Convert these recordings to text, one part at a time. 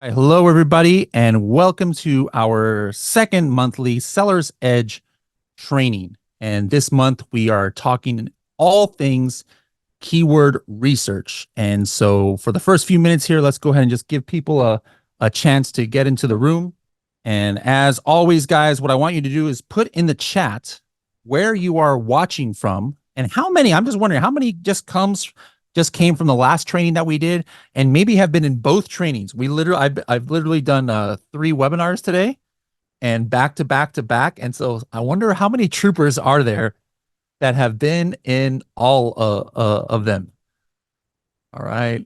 Hello, everybody, and welcome to our second monthly Seller's Edge training. And this month we are talking all things keyword research. And so for the first few minutes here, let's go ahead and just give people a chance to get into the room. And as always, guys, what I want you to do is put in the chat where you are watching from and how many. I'm just wondering how many just came from the last training that we did and maybe have been in both trainings. I've literally done 3 webinars today and back to back to back. And so I wonder how many troopers are there that have been in all of them. All right.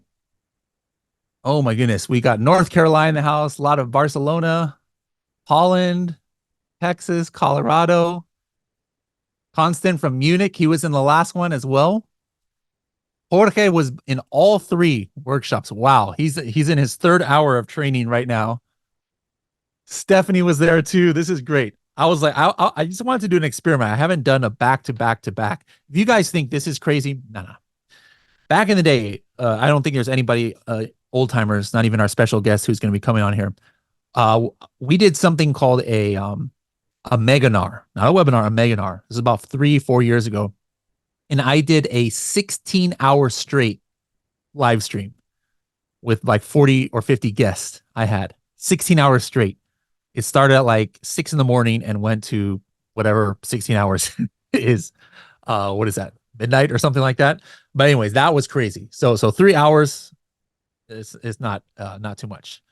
Oh my goodness. We got North Carolina in the house, a lot of Barcelona, Holland, Texas, Colorado, Constant from Munich. He was in the last one as well. Jorge was in all 3 workshops. Wow. He's in his 3rd hour of training right now. Stephanie was there too. This is great. I was like, I just wanted to do an experiment. I haven't done a back to back to back. If you guys think this is crazy, no. Back in the day, I don't think there's anybody, old timers, not even our special guest who's going to be coming on here. We did something called a meganar, not a webinar, a meganar. This is about 3-4 years ago. And I did a 16-hour straight live stream with like 40 or 50 guests. I had 16 hours straight. It started at like 6 in the morning and went to whatever 16 hours is. What is that? Midnight or something like that. But anyways, that was crazy. So 3 hours is not too much.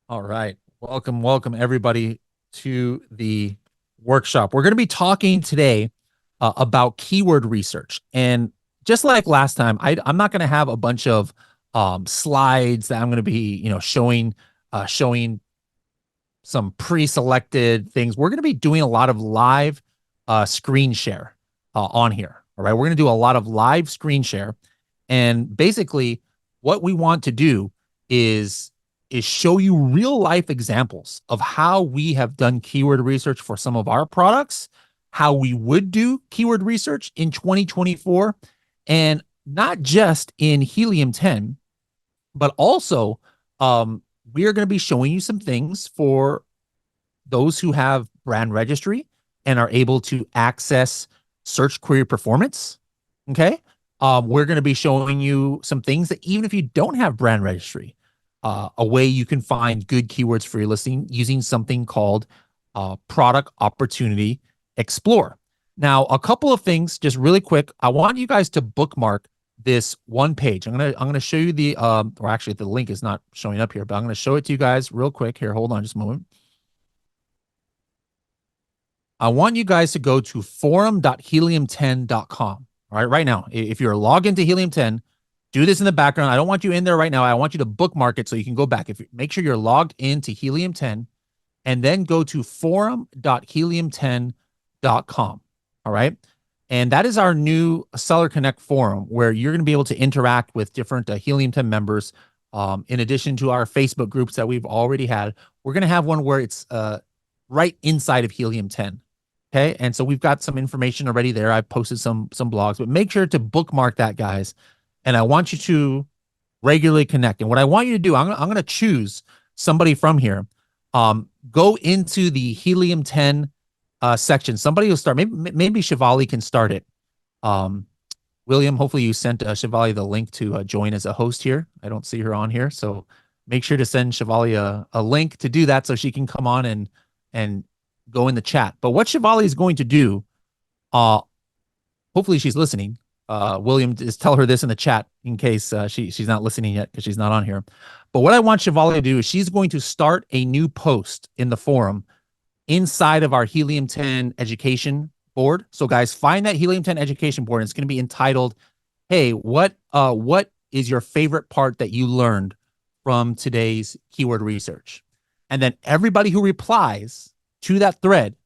All right. Welcome everybody to the workshop. We're going to be talking today about keyword research. And just like last time, I'm not going to have a bunch of slides that I'm going to be, showing some pre-selected things. We're going to be doing a lot of live screen share on here. All right. We're going to do a lot of live screen share. And basically what we want to do is show you real life examples of how we have done keyword research for some of our products, how we would do keyword research in 2024, and not just in Helium 10, but also we are going to be showing you some things for those who have brand registry and are able to access search query performance. Okay. We're going to be showing you some things that even if you don't have brand registry, a way you can find good keywords for your listing using something called Product Opportunity Explorer. Now, a couple of things just really quick. I want you guys to bookmark this one page. I'm gonna show you the or actually the link is not showing up here, but I'm gonna show it to you guys real quick here. Hold on just a moment. I want you guys to go to forum.helium10.com. All right, right now, if you're logged into Helium 10, do this in the background. I don't want you in there right now. I want you to bookmark it so you can go back. Make sure you're logged into Helium 10 and then go to forum.helium10.com. All right. And that is our new Seller Connect forum where you're going to be able to interact with different Helium 10 members. In addition to our Facebook groups that we've already had, we're going to have one where it's right inside of Helium 10. Okay. And so we've got some information already there. I've posted some blogs, but make sure to bookmark that, guys. And I want you to regularly connect. And what I want you to do, I'm going to choose somebody from here. Go into the Helium 10 section. Somebody will start. Maybe Shivali can start it. William, hopefully you sent Shivali the link to join as a host here. I don't see her on here. So make sure to send Shivali a link to do that so she can come on and go in the chat. But what Shivali is going to do, hopefully she's listening. William, just tell her this in the chat in case she's not listening yet because she's not on here. But what I want Shivali to do is she's going to start a new post in the forum inside of our Helium 10 education board. So guys, find that Helium 10 education board. And it's going to be entitled, hey, what is your favorite part that you learned from today's keyword research? And then everybody who replies to that thread,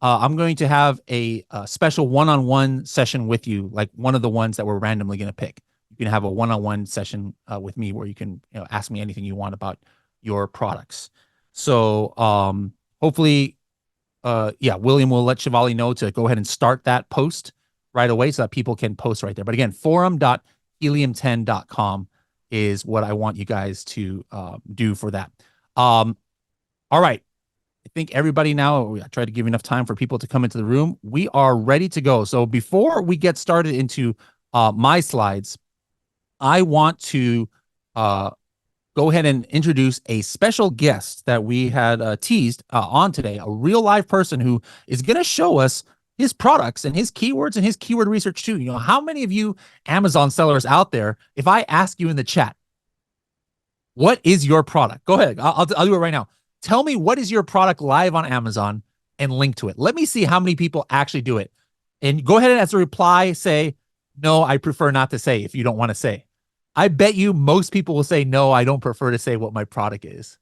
I'm going to have a special one-on-one session with you, like one of the ones that we're randomly going to pick. You can have a one-on-one session with me where you can ask me anything you want about your products. So hopefully, William will let Shivali know to go ahead and start that post right away so that people can post right there. But again, forum.helium10.com is what I want you guys to do for that. All right. I think everybody now, I try to give enough time for people to come into the room. We are ready to go. So before we get started into my slides, I want to go ahead and introduce a special guest that we had teased on today, a real live person who is going to show us his products and his keywords and his keyword research too. You know, how many of you Amazon sellers out there, if I ask you in the chat, what is your product? Go ahead. I'll do it right now. Tell me what is your product live on Amazon and link to it. Let me see how many people actually do it. And go ahead and as a reply, say, no, I prefer not to say if you don't want to say. I bet you most people will say, no, I don't prefer to say what my product is.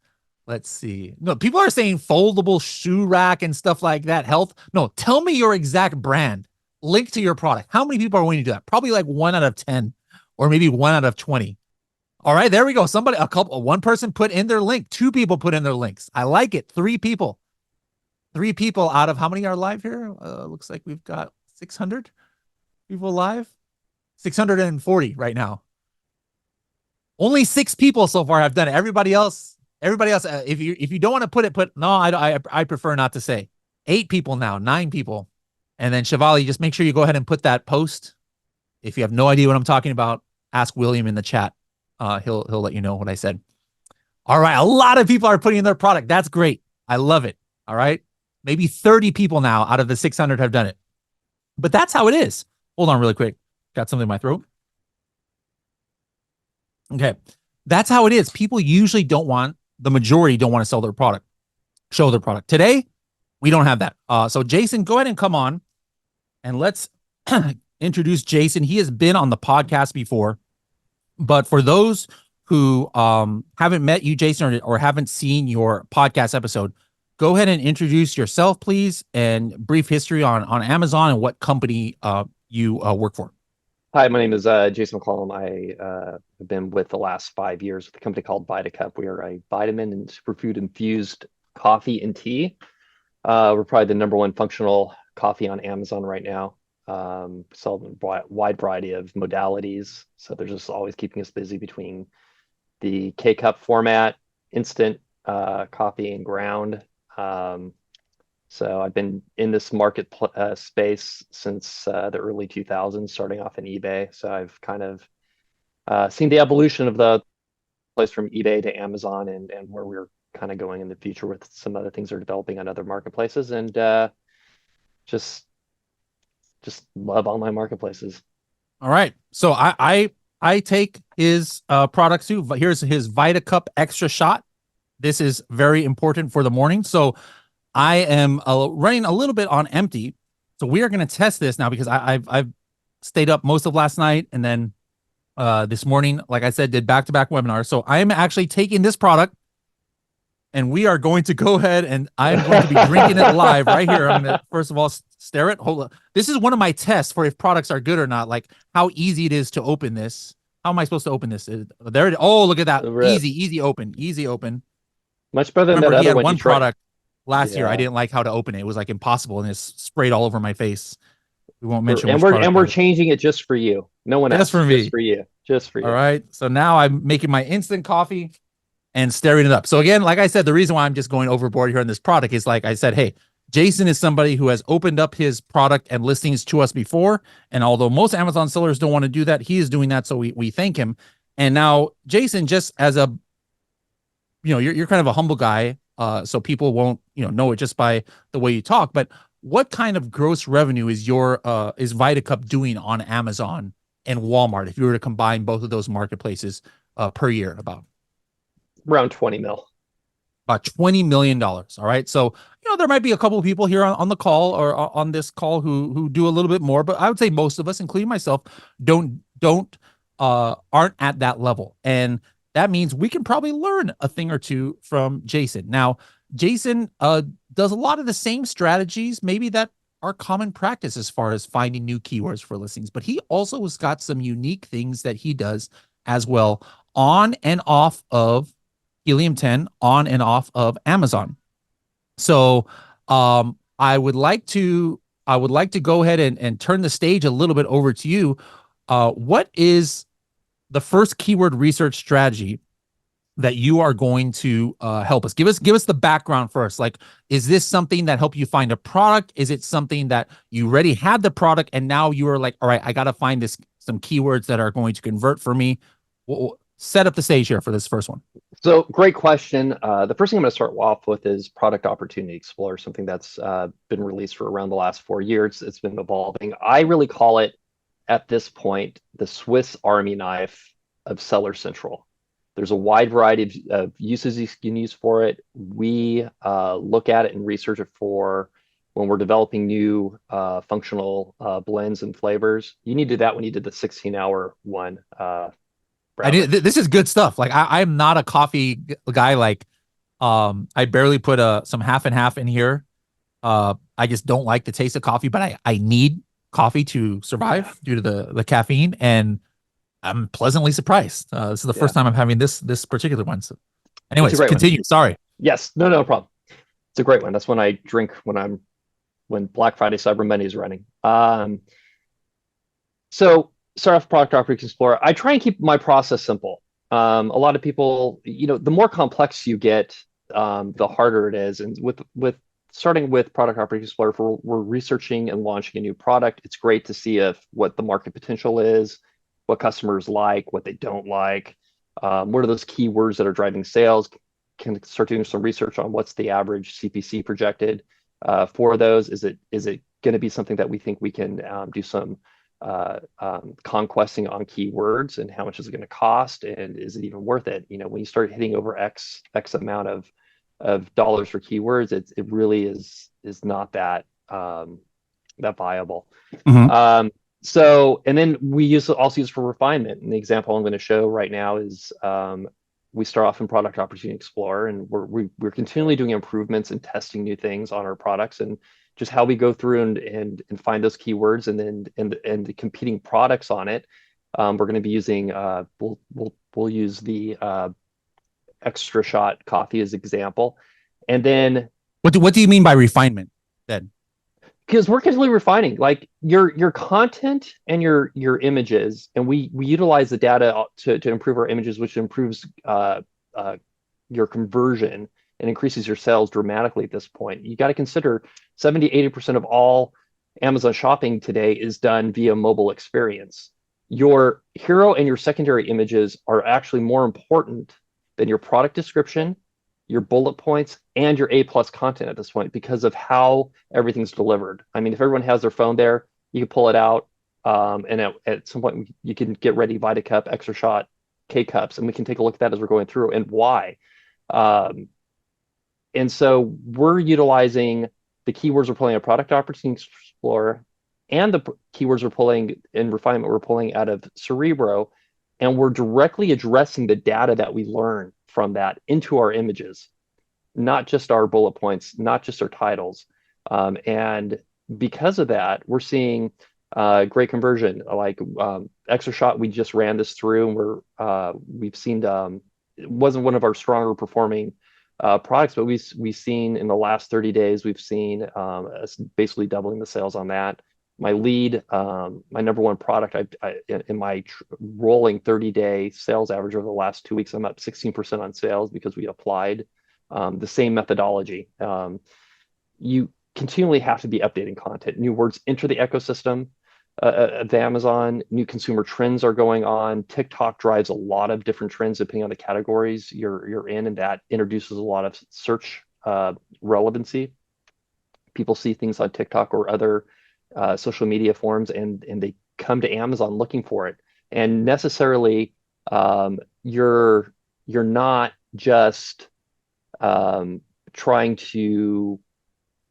Let's see. No, people are saying foldable shoe rack and stuff like that. Health. No, tell me your exact brand. Link to your product. How many people are willing to do that? Probably like 1 out of 10 or maybe 1 out of 20. All right, there we go. One person put in their link. 2 people put in their links. I like it. 3 people. 3 people out of how many are live here? Looks like we've got 600 people live. 640 right now. Only 6 people so far have done it. Everybody else. If you don't want to put it, no. I prefer not to say. 8 people now. 9 people, and then Shivali. Just make sure you go ahead and put that post. If you have no idea what I'm talking about, ask William in the chat. He'll let you know what I said. All right, a lot of people are putting in their product. That's great. I love it. All right, maybe 30 people now out of the 600 have done it. But that's how it is. Hold on really quick. Got something in my throat. Okay. That's how it is. People usually the majority don't want to show their product. Today, we don't have that. So Jason, go ahead and come on and let's introduce Jason. He has been on the podcast before, but for those who haven't met you, Jason, or haven't seen your podcast episode, go ahead and introduce yourself, please, and brief history on Amazon and what company you work for. Hi, my name is Jason McCollum. I have been with the last 5 years with a company called VitaCup. We are a vitamin and superfood infused coffee and tea. We're probably the #1 functional coffee on Amazon right now. Sell a wide variety of modalities. So they're just always keeping us busy between the K-Cup format, instant coffee and ground. So I've been in this market space since the early 2000s, starting off in eBay. So I've kind of seen the evolution of the place from eBay to Amazon and where we're kind of going in the future with some other things that are developing on other marketplaces, and just love online marketplaces. All right. So I take his products too. Here's his VitaCup Extra Shot. This is very important for the morning. So I am running a little bit on empty. So we are going to test this now because I've stayed up most of last night. And then this morning, like I said, did back-to-back webinars. So I am actually taking this product and we are going to go ahead and I'm going to be drinking it live right here. I'm going to, first of all, stare it. Hold up. This is one of my tests for if products are good or not, like how easy it is to open this. How am I supposed to open this? There it is. Oh, look at that. Easy open. Much better than that other one product last year. I didn't like how to open it. It was like impossible and it's sprayed all over my face. We won't mention. We're changing it just for you. No one else. Just for me. Just for you. All right. So now I'm making my instant coffee and stirring it up. So again, like I said, the reason why I'm just going overboard here on this product is like I said, hey, Jason is somebody who has opened up his product and listings to us before. And although most Amazon sellers don't want to do that, he is doing that. So we thank him. And now Jason, just as a, you're kind of a humble guy. So people won't, know it just by the way you talk, but what kind of gross revenue is is VitaCup doing on Amazon and Walmart if you were to combine both of those marketplaces per year? About around 20 mil. About $20 million. All right. So, there might be a couple of people here on the call or on this call who do a little bit more, but I would say most of us, including myself, aren't at that level. And that means we can probably learn a thing or two from Jason. Now, Jason does a lot of the same strategies, maybe that are common practice as far as finding new keywords for listings, but he also has got some unique things that he does as well on and off of Helium 10, on and off of Amazon. So I would like to go ahead and turn the stage a little bit over to you. What is the first keyword research strategy that you are going to help us? Give us the background first. Like, is this something that helped you find a product? Is it something that you already had the product and now you are like, all right, I got to find this some keywords that are going to convert for me? We'll set up the stage here for this first one. So great question. The first thing I'm going to start off with is Product Opportunity Explorer, something that's been released for around the last 4 years. It's been evolving. I really call it at this point the Swiss Army knife of Seller Central. There's a wide variety of uses you can use for it. We look at it and research it for when we're developing new functional blends and flavors. You need to do that when you did the 16-hour one, I did. Bradley. This is good stuff. Like I'm not a coffee guy. Like I barely put some half and half in here. I just don't like the taste of coffee, but I need coffee to Yeah, survive due to the caffeine, and I'm pleasantly surprised. This is the yeah. first time I'm having this particular one. So, It's a anyways, great one. continue. Sorry. Yes, no problem. It's a great one. That's when I drink when Black Friday, Cyber Monday is running. So start off Product Operations Explorer. I try and keep my process simple. A lot of people, the more complex you get, the harder it is. And with starting with Product Operations Explorer, we're researching and launching a new product. It's great to see if what the market potential is, what customers like, what they don't like, what are those keywords that are driving sales. Can start doing some research on what's the average CPC projected for those. Is it going to be something that we think we can do some conquesting on keywords, and how much is it going to cost, and is it even worth it? When you start hitting over x amount of dollars for keywords, it really is not that viable. Mhm. So, and then we also use for refinement. And the example I'm going to show right now is we start off in Product Opportunity Explorer, and we're continually doing improvements and testing new things on our products, and just how we go through and find those keywords, and then and the competing products on it. We're going to be using we'll use the extra shot coffee as example, and then What do you mean by refinement then? because we're continually refining like your content and your images, and we utilize the data to improve our images, which improves uh, your conversion and increases your sales dramatically. At this point, you got to consider 70-80% of all Amazon shopping today is done via mobile experience. Your hero and your secondary images are actually more important than your product description, your bullet points, and your A+ content at this point, because of how everything's delivered. I mean, if everyone has their phone there, you can pull it out, and at some point you can get ready Vita Cup, Extra Shot, K cups, and we can take a look at that as we're going through and why. Um, and so we're utilizing the keywords we're pulling at Product Opportunity Explorer, and the keywords we're pulling in refinement we're pulling out of Cerebro, and we're directly addressing the data that we learn from that into our images, not just our bullet points, not just our titles. And because of that, we're seeing great conversion. Like Extra Shot, we just ran this through, and we've seen it wasn't one of our stronger performing products, but we've seen in the last 30 days, we've seen us basically doubling the sales on that. My lead, my number one product, in my rolling 30-day sales average over the last 2 weeks, I'm up 16% on sales because we applied the same methodology. You continually have to be updating content. New words enter the ecosystem of Amazon. New consumer trends are going on. TikTok drives a lot of different trends depending on the categories you're in, and that introduces a lot of search relevancy. People see things on TikTok or other social media forums, and they come to Amazon looking for it. And necessarily, you're not just trying to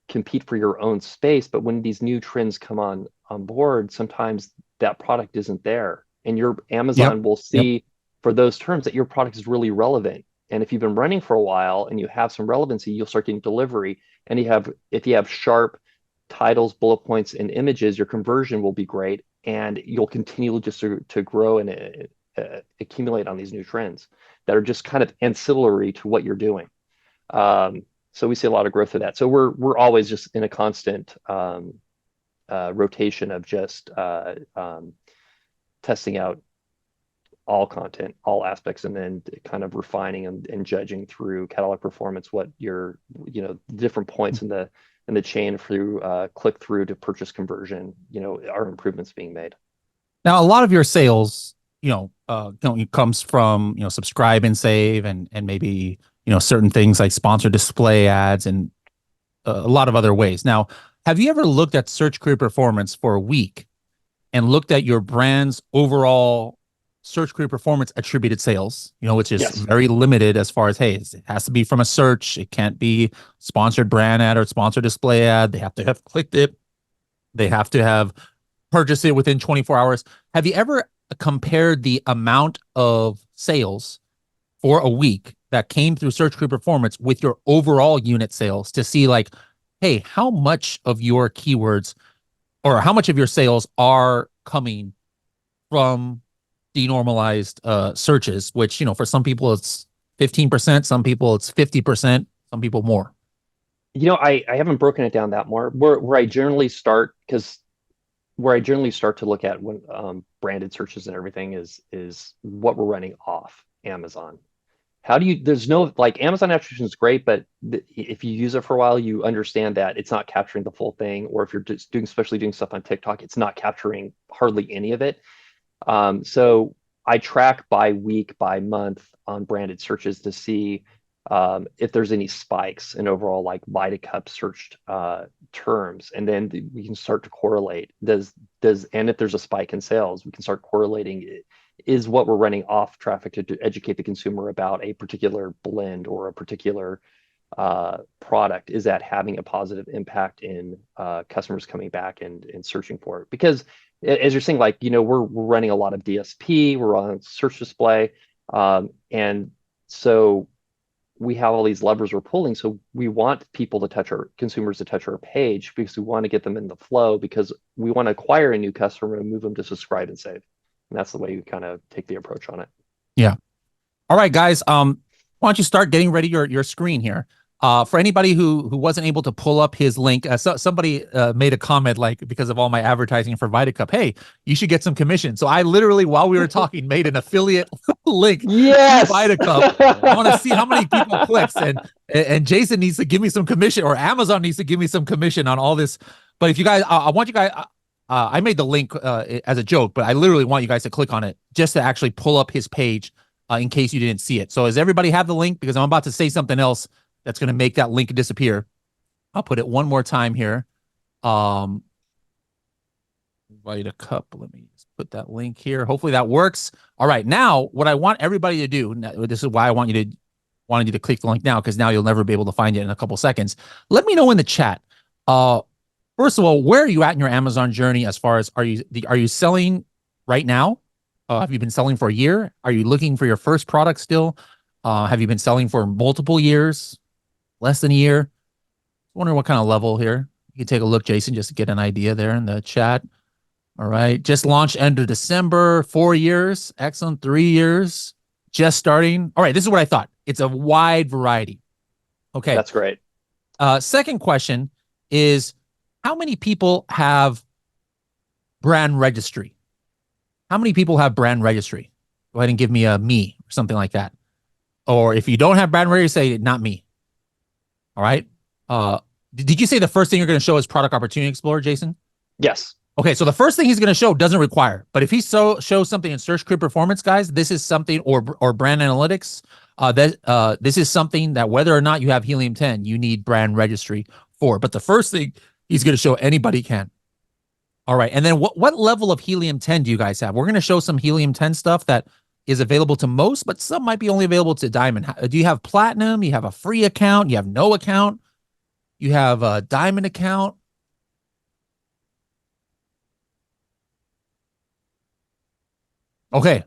compete for your own space, but when these new trends come on board, sometimes that product isn't there, and your Yep. Amazon will Yep. see for those terms that your product is really relevant. And if you've been running for a while and you have some relevancy, you'll start getting delivery. And if you have sharp titles, bullet points, and images, your conversion will be great, and you'll continue just to grow and accumulate on these new trends that are just kind of ancillary to what you're doing. So we see a lot of growth of that. So we're always just in a constant rotation of just testing out all content, all aspects, and then kind of refining and judging through catalog performance what your, different points in the chain through click through to purchase conversion, are improvements being made. Now, a lot of your sales, it comes from subscribe and save, and maybe certain things like sponsored display ads and a lot of other ways. Now, have you ever looked at search query performance for a week and looked at your brand's overall search query performance attributed sales, which is Yes. very limited as far as, hey, it has to be from a search. It can't be sponsored brand ad or sponsored display ad. They have to have clicked it. They have to have purchased it within 24 hours. Have you ever compared the amount of sales for a week that came through search query performance with your overall unit sales to see like, hey, how much of your keywords or how much of your sales are coming from denormalized searches, which, for some people it's 15%, some people it's 50%, some people more. I haven't broken it down that more. Where I generally start, because where I generally start to look at when branded searches and everything is what we're running off Amazon. How do you, there's no, like, Amazon attribution is great, but if you use it for a while, you understand that it's not capturing the full thing. Or if you're just doing, especially doing stuff on TikTok, it's not capturing hardly any of it. So I track by week, by month on branded searches to see if there's any spikes in overall like Vitacup searched terms, and then we can start to correlate. And if there's a spike in sales, we can start correlating it. Is what we're running off traffic to educate the consumer about a particular blend or a particular product, is that having a positive impact in customers coming back and searching for it? Because as you're saying, like, we're running a lot of DSP, we're on search display, and so we have all these levers we're pulling. So we want people to touch our consumers to touch our page because we want to get them in the flow, because we want to acquire a new customer and move them to subscribe and save. And that's the way we kind of take the approach on it. Yeah. All right, guys. Why don't you start getting ready your screen here? For anybody who wasn't able to pull up his link, somebody made a comment like, because of all my advertising for Vitacup, hey, you should get some commission. So I literally, while we were talking, made an affiliate link to Yes. Vitacup. I want to see how many people clicks, and Jason needs to give me some commission, or Amazon needs to give me some commission on all this. But if you guys, I want you guys. I made the link as a joke, but I literally want you guys to click on it just to actually pull up his page in case you didn't see it. So does everybody have the link? Because I'm about to say something else that's going to make that link disappear. I'll put it one more time here. Vitacup. Let me just put that link here. Hopefully that works. All right. Now, what I want everybody to do, this is why I wanted you to click the link now, because now you'll never be able to find it in a couple seconds. Let me know in the chat. First of all, where are you at in your Amazon journey? As far as, are you selling right now? Have you been selling for a year? Are you looking for your first product still? Have you been selling for multiple years? Less than a year? Wondering what kind of level here. You can take a look, Jason, just to get an idea there in the chat. All right. Just launched end of December, 4 years. Excellent. 3 years. Just starting. All right. This is what I thought. It's a wide variety. Okay. That's great. Second question is, how many people have brand registry? How many people have brand registry? Go ahead and give me a me or something like that. Or if you don't have brand registry, say not me. All right. Did you say the first thing you're going to show is Product Opportunity Explorer, Jason? Yes. Okay, so the first thing he's going to show doesn't require, but if he shows something in search query performance, guys, this is something, or brand analytics, this is something that whether or not you have Helium 10, you need brand registry for. But the first thing he's going to show, anybody can. All right, and then what level of Helium 10 do you guys have? We're going to show some Helium 10 stuff that is available to most, but some might be only available to Diamond. Do you have Platinum? You have a free account? You have no account? You have a Diamond account? Okay,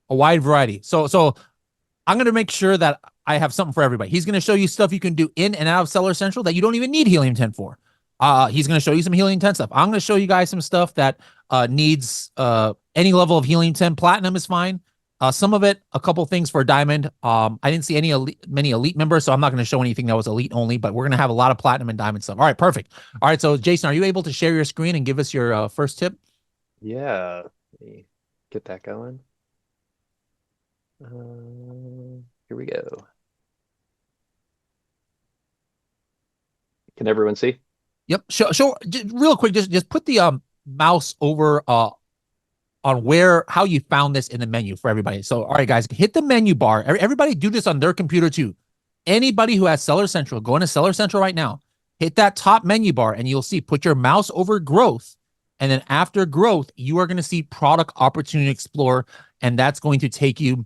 a wide variety. So I'm going to make sure that I have something for everybody. He's going to show you stuff you can do in and out of Seller Central that you don't even need Helium 10 for. He's going to show you some Helium 10 stuff. I'm going to show you guys some stuff that needs any level of Helium 10. Platinum is fine. Some of it, a couple things for Diamond. I didn't see many Elite members, so I'm not going to show anything that was Elite only, but we're going to have a lot of Platinum and Diamond stuff. All right, perfect. All right, so Jason, are you able to share your screen and give us your first tip? Yeah. Let me get that going. Here we go. Can everyone see? Yep. Real quick, just put the mouse over on where how you found this in the menu for everybody. So, all right, guys, hit the menu bar. Everybody do this on their computer too. Anybody who has Seller Central, go into Seller Central right now. Hit that top menu bar, and you'll see. Put your mouse over growth, and then after growth, you are going to see Product Opportunity Explorer, and that's going to take you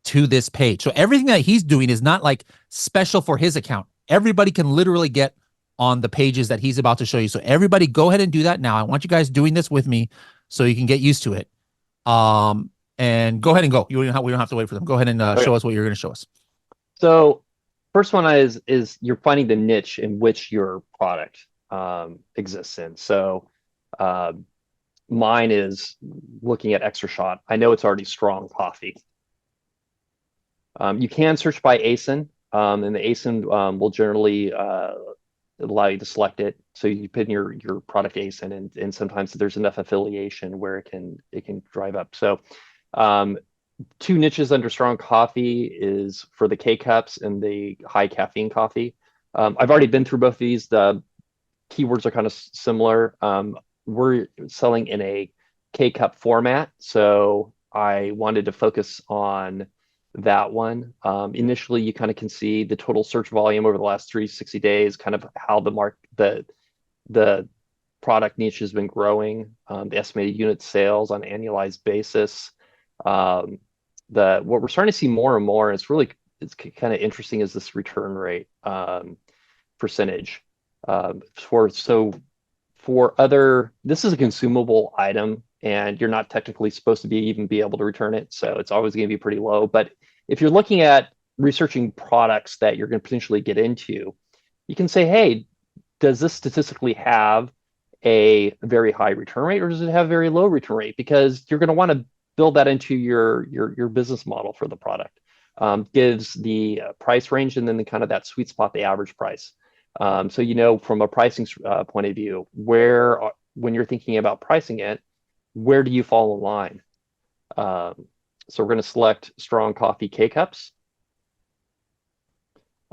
to this page. So everything that he's doing is not like special for his account. Everybody can literally get on the pages that he's about to show you. So everybody go ahead and do that now. I want you guys doing this with me so you can get used to it. And go ahead and go. We don't have to wait for them. Go ahead and Okay. show us what you're going to show us. So first one is you're finding the niche in which your product exists in. So um, mine is looking at extra shot. I know it's already strong coffee. You can search by ASIN, and the ASIN will generally allow you to select it. So you put in your product ASIN, and sometimes there's enough affiliation where it can drive up. So um, two niches under strong coffee is for the K cups and the high caffeine coffee. I've already been through both of these. The keywords are kind of similar. We're selling in a K cup format, so I wanted to focus on that one. Initially, you kind of can see the total search volume over the last 360 days, kind of how the product niche has been growing, the estimated unit sales on an annualized basis. Um, the what we're starting to see more and more, it's kind of interesting, is this return rate percentage. For other, this is a consumable item, and you're not technically supposed to even be able to return it, so it's always going to be pretty low. But if you're looking at researching products that you're going to potentially get into, you can say, hey, does this statistically have a very high return rate, or does it have a very low return rate? Because you're going to want to build that into your business model for the product. Gives the price range, and then the kind of that sweet spot, the average price. So from a pricing point of view, when you're thinking about pricing it, where do you fall in line? So we're going to select strong coffee K cups,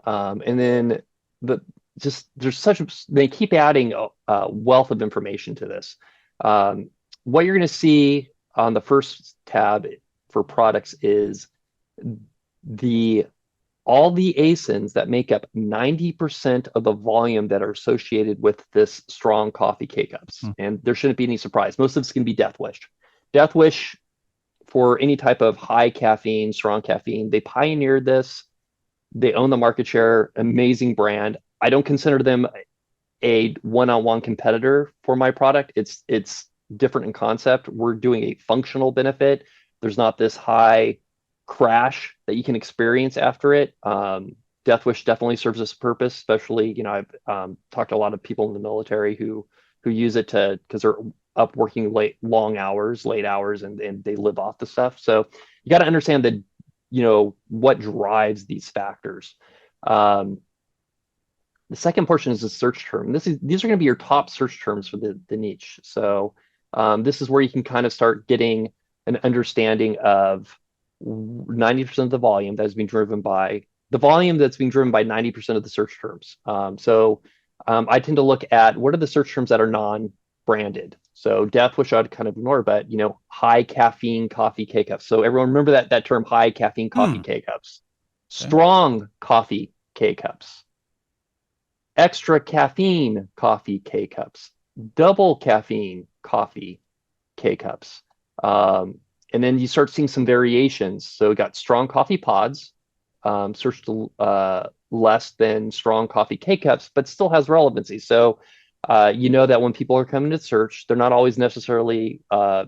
and then the just there's such they keep adding a wealth of information to this. Um, what you're going to see on the first tab for products is the all the ASINs that make up 90% of the volume that are associated with this strong coffee K cups. Hmm. And there shouldn't be any surprise. Most of it's going to be Death Wish. Death Wish, for any type of high caffeine, strong caffeine, they pioneered this. They own the market share, amazing brand. I don't consider them a one-on-one competitor for my product. It's different in concept. We're doing a functional benefit. There's not this high crash that you can experience after it. Death Wish definitely serves this purpose, especially, I've talked to a lot of people in the military who use it because they're up working long hours, late hours, and they live off the stuff. So you got to understand that, what drives these factors. The second portion is the search term. These are going to be your top search terms for the niche. So this is where you can kind of start getting an understanding of 90% of the volume that's being driven by 90% of the search terms. I tend to look at what are the search terms that are non-branded. So Death Wish I'd kind of ignore, but high caffeine coffee K cups. So everyone remember that term, high caffeine coffee Hmm. K cups. Okay. Strong coffee K cups. Extra caffeine coffee K cups. Double caffeine coffee K cups. And then you start seeing some variations. So we got strong coffee pods, searched less than strong coffee K cups, but still has relevancy. So that when people are coming to search, they're not always necessarily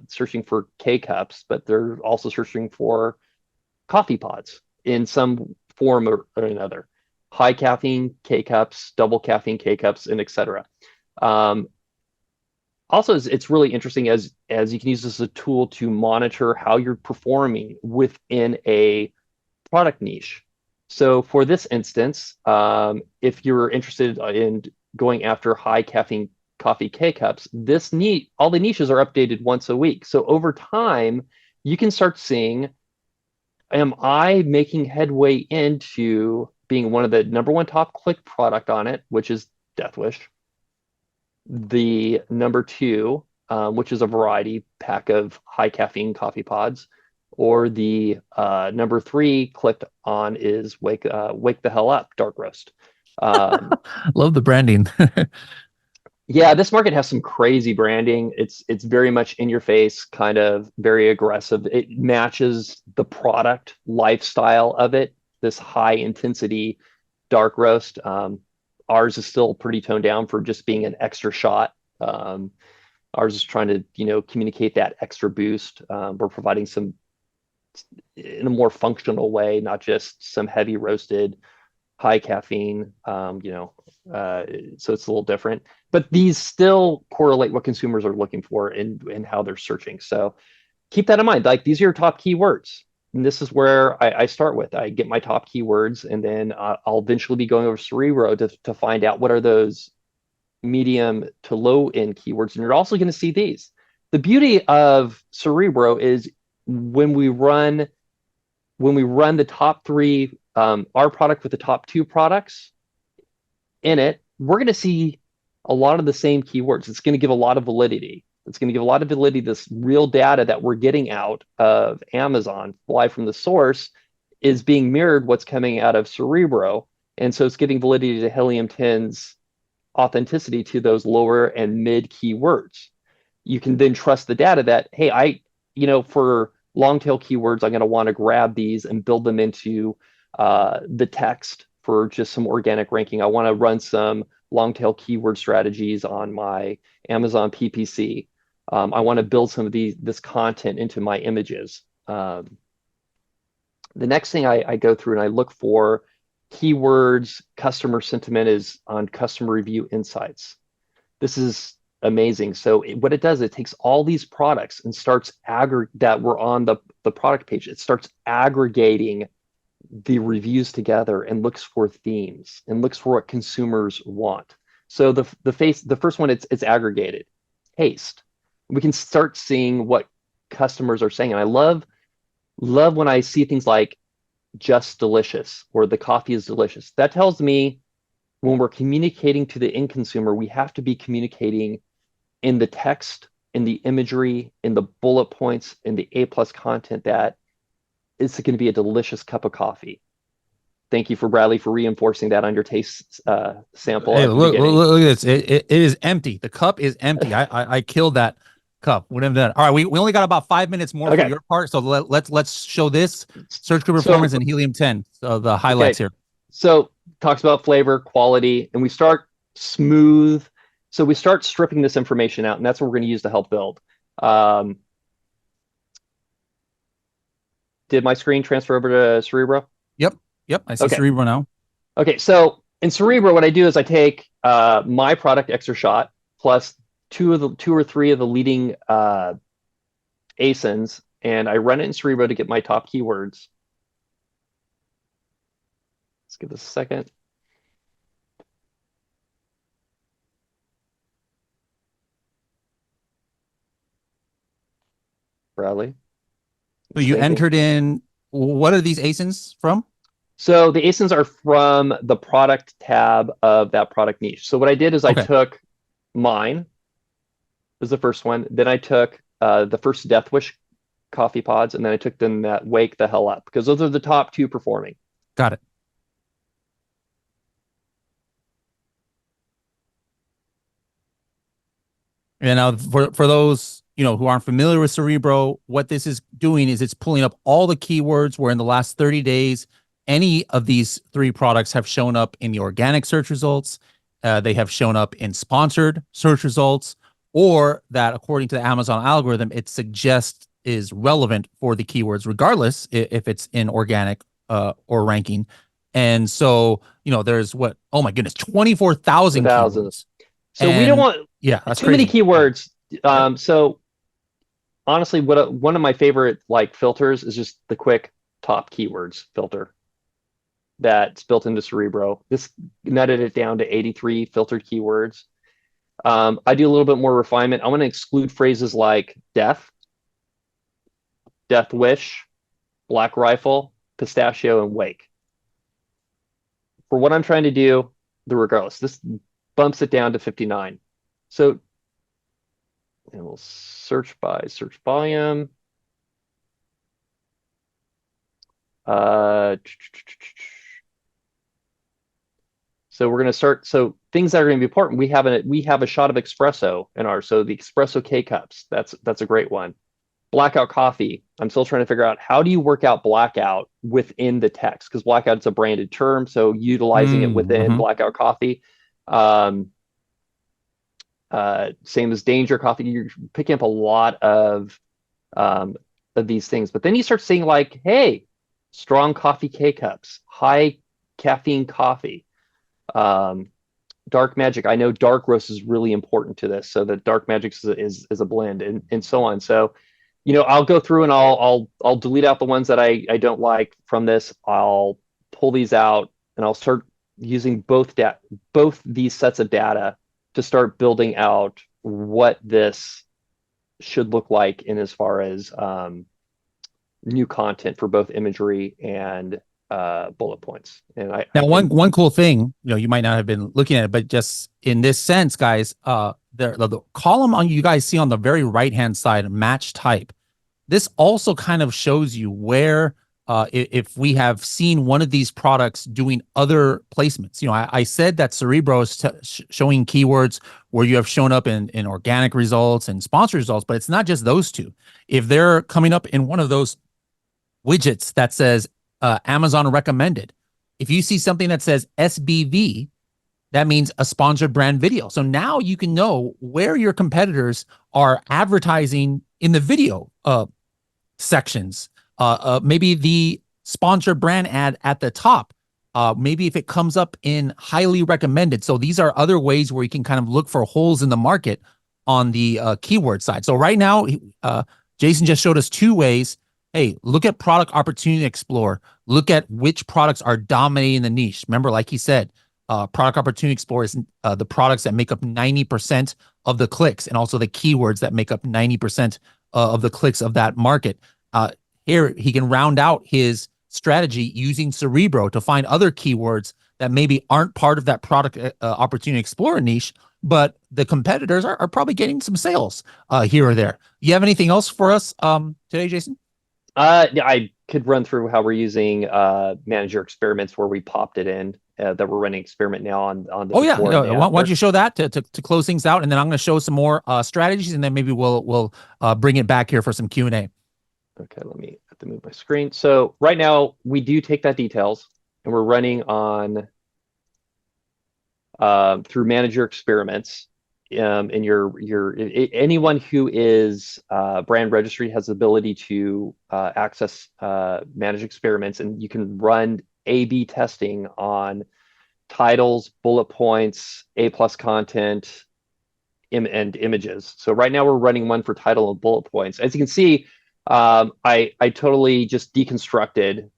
searching for K cups, but they're also searching for coffee pods in some form or another. High caffeine K cups, double caffeine K cups, and etc. Also, it's really interesting as you can use this as a tool to monitor how you're performing within a product niche. So for this instance, if you're interested in going after high caffeine coffee K cups, all the niches are updated once a week. So over time, you can start seeing am I making headway into being one of the number one top click product on it, which is Death Wish, the number two, which is a variety pack of high caffeine coffee pods, or the number three clicked on is Wake the Hell Up Dark Roast. Um, Love the branding. yeah, this market has some crazy branding. It's very much in your face, kind of very aggressive. It matches the product lifestyle of it, this high intensity dark roast. Ours is still pretty toned down for just being an extra shot. Um, Ours is trying to, communicate that extra boost. We're providing some in a more functional way, not just some heavy roasted, high caffeine. So it's a little different. But these still correlate what consumers are looking for and how they're searching. So keep that in mind. Like these are your top keywords. And this is where I start with. I get my top keywords, and then I'll eventually be going over Cerebro to find out what are those medium to low end keywords. And you're also going to see these. The beauty of Cerebro is when we run the top three, our product with the top two products in it, we're going to see a lot of the same keywords. It's going to give a lot of validity. It's going to give a lot of validity. This real data that we're getting out of Amazon, live from the source, is being mirrored what's coming out of Cerebro. And so it's giving validity to Helium 10's authenticity to those lower and mid keywords. You can then trust the data that, hey, for long tail keywords, I'm going to want to grab these and build them into the text for just some organic ranking. I want to run some long tail keyword strategies on my Amazon PPC. I want to build some of this content into my images. The next thing I go through and I look for keywords, customer sentiment is on customer review insights. This is amazing. So what it does, it takes all these products and starts that were on the product page. It starts aggregating the reviews together and looks for themes and looks for what consumers want. So the first one, it's aggregated. Taste. We can start seeing what customers are saying. And I love when I see things like just delicious or the coffee is delicious. That tells me when we're communicating to the end consumer, we have to be communicating in the text, in the imagery, in the bullet points, in the A plus content that it's going to be a delicious cup of coffee. Thank you for Bradley for reinforcing that on your taste sample Hey, at the beginning. look at this. It is empty. The cup is empty. I killed that cup. Whatever that. All right, we only got about 5 minutes more for Okay, your part. So let's show this search group so performance and Helium 10. So the highlights okay, here. so talks about flavor, quality, and we start smooth. So we start stripping this information out, and that's what we're going to use to help build. Um, did my screen transfer over to Cerebro? Yep. Yep. I see Okay. Cerebro now. Okay. So in Cerebro, what I do is I take my product extra shot plus two or three of the leading ASINs, and I run it in Cerebro to get my top keywords. Let's give this a second. Bradley. So you Thinking. entered in, what are these ASINs from? So the ASINs are from the product tab of that product niche. So what I did is I Okay. took mine was the first one. Then I took the first Death Wish coffee pods, and then I took them that Wake the Hell Up because those are the top two performing. Got it. And now for those, who aren't familiar with Cerebro, what this is doing is it's pulling up all the keywords where in the last 30 days, any of these three products have shown up in the organic search results. They have shown up in sponsored search results, or that according to the Amazon algorithm, it suggests is relevant for the keywords, regardless if it's in organic or ranking. And so, there's oh my goodness, The 24,000 thousands. keywords. So we don't And want yeah, that's too many crazy. Yeah. keywords. Yep. So honestly, one of my favorite filters is just the quick top keywords filter that's built into Cerebro. This netted it down to 83 filtered keywords. I do a little bit more refinement. I want to exclude phrases like death wish, Black Rifle, Pistachio, and Wake. For what I'm trying to do, the regardless, this bumps it down to 59. So, and we'll search by search volume. Uh, so we're going to start. So things that are going to be important. We have a shot of espresso in ours. So the espresso K cups. That's a great one. Blackout coffee. I'm still trying to figure out how do you work out blackout within the text, because blackout is a branded term. So utilizing it within Mm-hmm. blackout coffee. Um, Same as danger coffee. You're picking up a lot um, of these things, but then you start seeing like, hey, strong coffee K cups, high caffeine coffee. Um, Dark magic. I know dark roast is really important to this, so that dark magic is a blend and so on. So, I'll go through and I'll delete out the ones that I don't like from this. I'll pull these out and I'll start using both these sets of data to start building out what this should look like in as far as new content for both imagery and bullet points. And I Now, one can one cool thing, you might not have been looking at it, but just in this sense, guys, the column on you guys see on the very right hand side, match type. This also kind of shows you where, if we have seen one of these products doing other placements. I said that Cerebro is showing keywords where you have shown up in organic results and sponsor results, but it's not just those two. If they're coming up in one of those widgets that says Amazon recommended, if you see something that says SBV, that means a sponsored brand video. So now you can know where your competitors are advertising in the video sections. Maybe the sponsored brand ad at the top. Maybe if it comes up in highly recommended. So these are other ways where you can kind of look for holes in the market on the keyword side. So right now, Jason just showed us two ways. Hey, look at product opportunity explorer. Look at which products are dominating the niche. Remember, like he said, product opportunity explorer is the products that make up 90% of the clicks, and also the keywords that make up 90% of the clicks of that market. Uh, Here, he can round out his strategy using Cerebro to find other keywords that maybe aren't part of that product opportunity explorer niche, but the competitors are probably getting some sales here or there. You have anything else for us today, Jason? Yeah, I could run through how we're using manager experiments where we popped it in that we're running experiment now on the Oh yeah, before and the why don't after. you show that to close things out, and then I'm going to show some more strategies, and then maybe we'll bring it back here for some Q&A. Okay, let me have to move my screen. So right now we do take that details and we're running on through manager experiments. And anyone who is brand registry has the ability to access manage experiments, and you can run A/B testing on titles, bullet points, A plus content, and images. So right now we're running one for title and bullet points. As you can see, I totally just deconstructed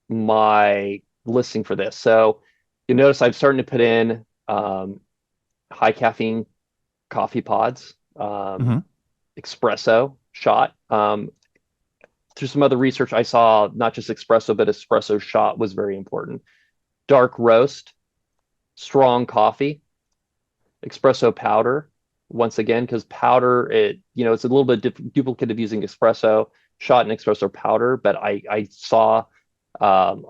my listing for this. So you notice I'm starting to put in high caffeine coffee pods, Mm-hmm. espresso shot. Through some other research, I saw not just espresso, but espresso shot was very important. Dark roast, strong coffee, espresso powder. Once again, because powder, it's a little bit duplicative using espresso shot and espresso powder, but I saw um,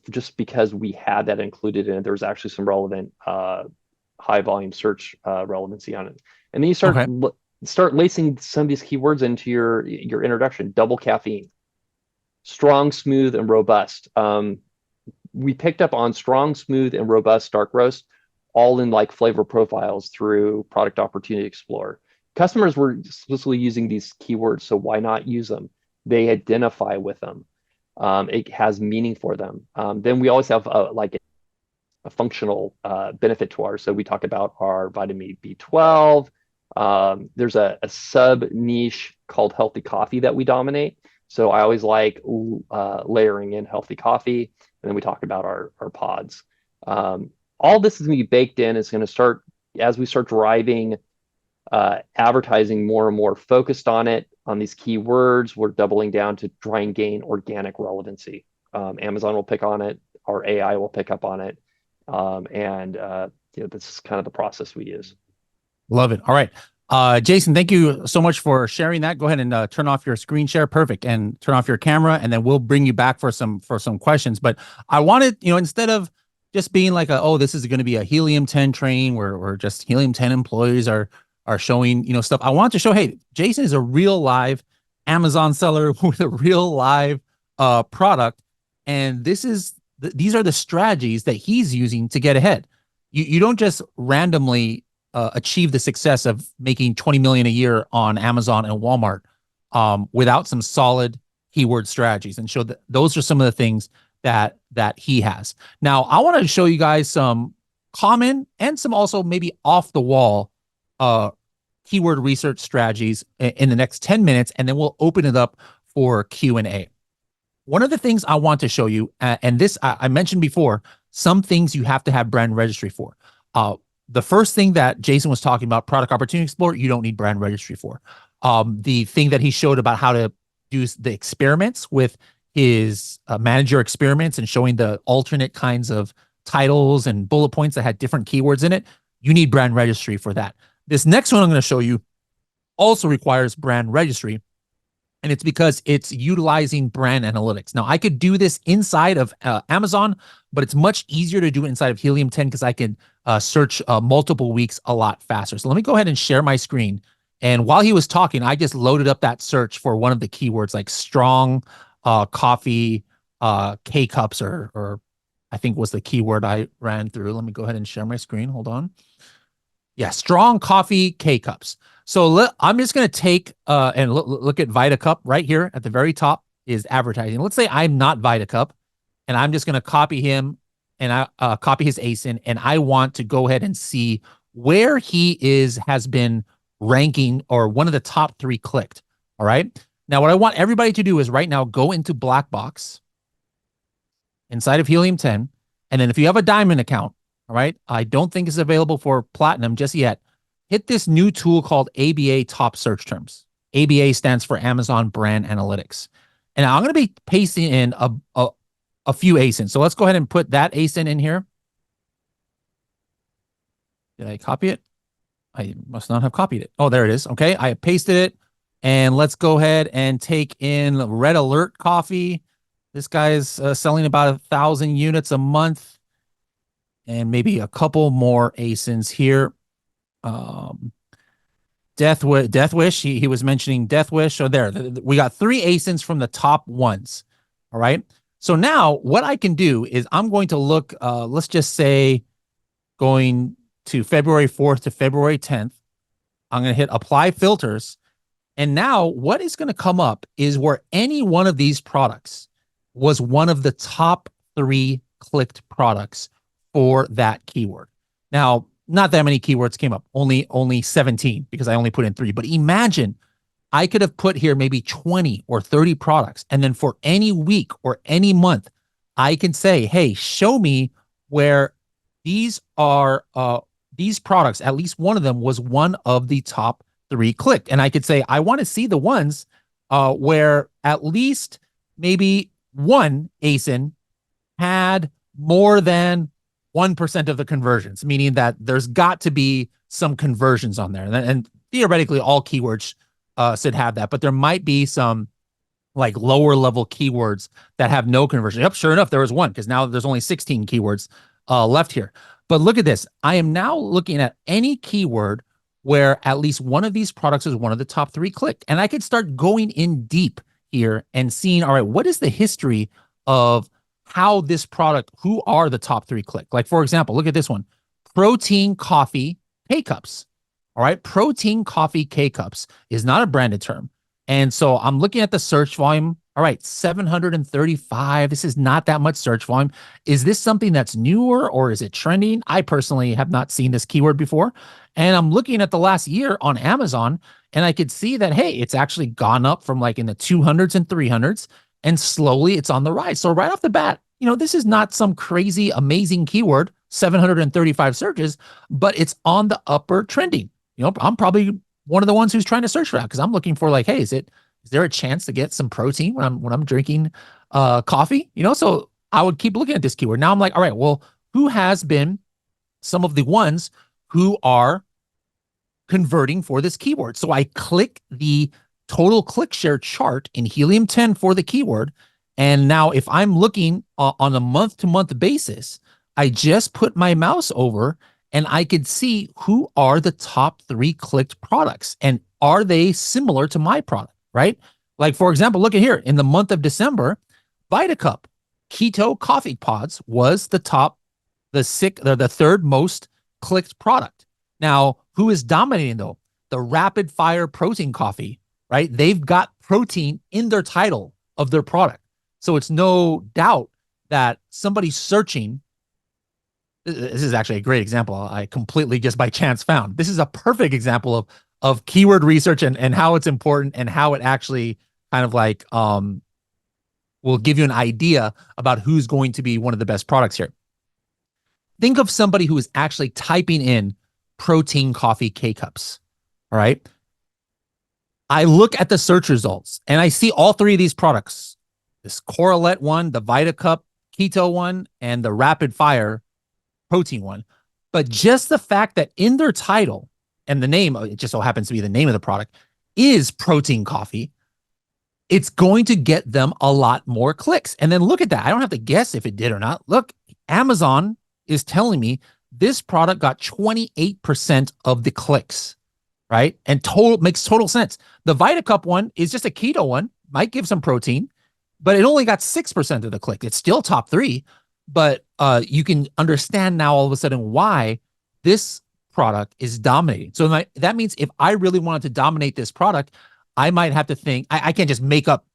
just because we had that included in it, there was actually some relevant high volume search relevancy on it. And then you Okay. start lacing some of these keywords into your introduction. Double caffeine, strong, smooth, and robust. We picked up on strong, smooth, and robust dark roast, all in like flavor profiles through Product Opportunity Explorer. Customers were explicitly using these keywords, so why not use them? They identify with them. It has meaning for them. Then we always have like a functional benefit to ours. So we talk about our vitamin B12. There's a sub niche called healthy coffee that we dominate. So I always like layering in healthy coffee. And then we talk about our pods. All this is going to be baked in. It's going to start as we start driving advertising more and more focused on it. on these keywords. We're doubling down to try and gain organic relevancy. Amazon will pick on it. Our AI will pick up on it. And this is kind of the process we use. Love it. All right. Jason, thank you so much for sharing that. Go ahead and turn off your screen share. Perfect. And turn off your camera, and then we'll bring you back for some questions. But I wanted, instead of just being like oh, this is going to be a Helium 10 training where just Helium 10 employees are showing, stuff. I want to show, hey, Jason is a real live Amazon seller with a real live product. And these are the strategies that he's using to get ahead. You don't just randomly achieve the success of making 20 million a year on Amazon and Walmart without some solid keyword strategies, and show that those are some of the things that he has. Now, I want to show you guys some common and some also maybe off the wall keyword research strategies in the next 10 minutes, and then we'll open it up for Q&A. One of the things I want to show you, and this I mentioned before, some things you have to have brand registry for. The first thing that Jason was talking about, Product Opportunity Explorer, you don't need brand registry for. The thing that he showed about how to do the experiments with his manager experiments and showing the alternate kinds of titles and bullet points that had different keywords in it, you need brand registry for that. This next one I'm going to show you also requires brand registry, and it's because it's utilizing brand analytics. Now, I could do this inside of Amazon, but it's much easier to do inside of Helium 10 because I can search multiple weeks a lot faster. So let me go ahead and share my screen. And while he was talking, I just loaded up that search for one of the keywords like strong coffee K-cups, or I think was the keyword I ran through. Let me go ahead and share my screen. Hold on. Yeah, strong coffee K-cups. So I'm just going to take and look at VitaCup right here at the very top is advertising. Let's say I'm not VitaCup, and I'm just going to copy him and I copy his ASIN, and I want to go ahead and see where he has been ranking or one of the top 3 clicked. All right. Now, what I want everybody to do is right now go into Black Box inside of Helium 10. And then if you have a diamond account, all right, I don't think it's available for platinum just yet, hit this new tool called ABA Top Search Terms. ABA stands for Amazon Brand Analytics. And I'm going to be pasting in a few ASINs. So let's go ahead and put that ASIN in here. Did I copy it? I must not have copied it. Oh, there it is. Okay, I pasted it. And let's go ahead and take in Red Alert Coffee. This guy is selling about 1,000 units a month. And maybe a couple more ASINs here. Death Wish. He was mentioning Death Wish. So there, we got 3 ASINs from the top ones. All right. So now what I can do is I'm going to look, let's just say going to February 4th to February 10th. I'm going to hit apply filters. And now what is going to come up is where any one of these products was one of the top 3 clicked products for that keyword. Now, not that many keywords came up, only 17 because I only put in 3. But imagine I could have put here maybe 20 or 30 products. And then for any week or any month, I can say, hey, show me where these are, these products, at least one of them was one of the top 3 clicked. And I could say, I want to see the ones where at least maybe one ASIN had more than 1% of the conversions, meaning that there's got to be some conversions on there. And theoretically, all keywords should have that, but there might be some like lower level keywords that have no conversion. Yep, sure enough, there was one because now there's only 16 keywords left here. But look at this. I am now looking at any keyword where at least one of these products is one of the top 3 clicked. And I could start going in deep here and seeing, all right, what is the history of how this product, who are the top 3 click? Like, for example, look at this one, protein coffee K-cups. All right. Protein coffee K-cups is not a branded term. And so I'm looking at the search volume. All right, 735. This is not that much search volume. Is this something that's newer or is it trending? I personally have not seen this keyword before. And I'm looking at the last year on Amazon, and I could see that, hey, it's actually gone up from like in the 200s and 300s, and slowly it's on the rise. So right off the bat, this is not some crazy, amazing keyword, 735 searches, but it's on the upper trending. I'm probably one of the ones who's trying to search for that because I'm looking for like, hey, is there a chance to get some protein when I'm drinking coffee? So I would keep looking at this keyword. Now I'm like, all right, well, who has been some of the ones who are converting for this keyword? So I click the total click share chart in Helium 10 for the keyword. And now if I'm looking on a month to month basis, I just put my mouse over and I could see who are the top 3 clicked products and are they similar to my product, right? Like, for example, look at here in the month of December, VitaCup Keto Coffee Pods was the third most clicked product. Now, who is dominating though? The rapid fire protein coffee, right? They've got protein in their title of their product. So it's no doubt that somebody searching. This is actually a great example. I completely just by chance found. This is a perfect example of keyword research and how it's important and how it actually kind of like will give you an idea about who's going to be one of the best products here. Think of somebody who is actually typing in protein coffee K cups. All right. I look at the search results and I see all 3 of these products, this Correlate one, the VitaCup Keto one, and the Rapid Fire protein one. But just the fact that in their title and the name, it just so happens to be the name of the product, is protein coffee, it's going to get them a lot more clicks. And then look at that. I don't have to guess if it did or not. Look, Amazon is telling me this product got 28% of the clicks, right? And makes total sense. The VitaCup one is just a keto one, might give some protein, but it only got 6% of the click. It's still top 3, but you can understand now all of a sudden why this product is dominating. So that means if I really wanted to dominate this product, I might have to think, I can't just make up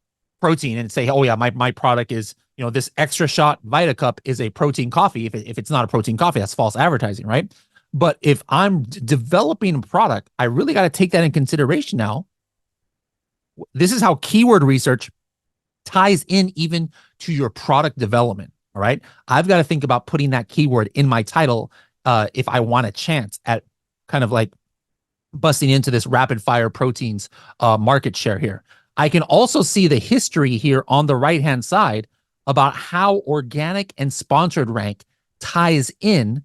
protein and say, oh yeah, my product is, this extra shot VitaCup is a protein coffee. If it's not a protein coffee, that's false advertising, right? But if I'm developing a product, I really got to take that in consideration now. This is how keyword research ties in even to your product development. All right. I've got to think about putting that keyword in my title if I want a chance at kind of like busting into this rapid fire proteins market share here. I can also see the history here on the right hand side about how organic and sponsored rank ties in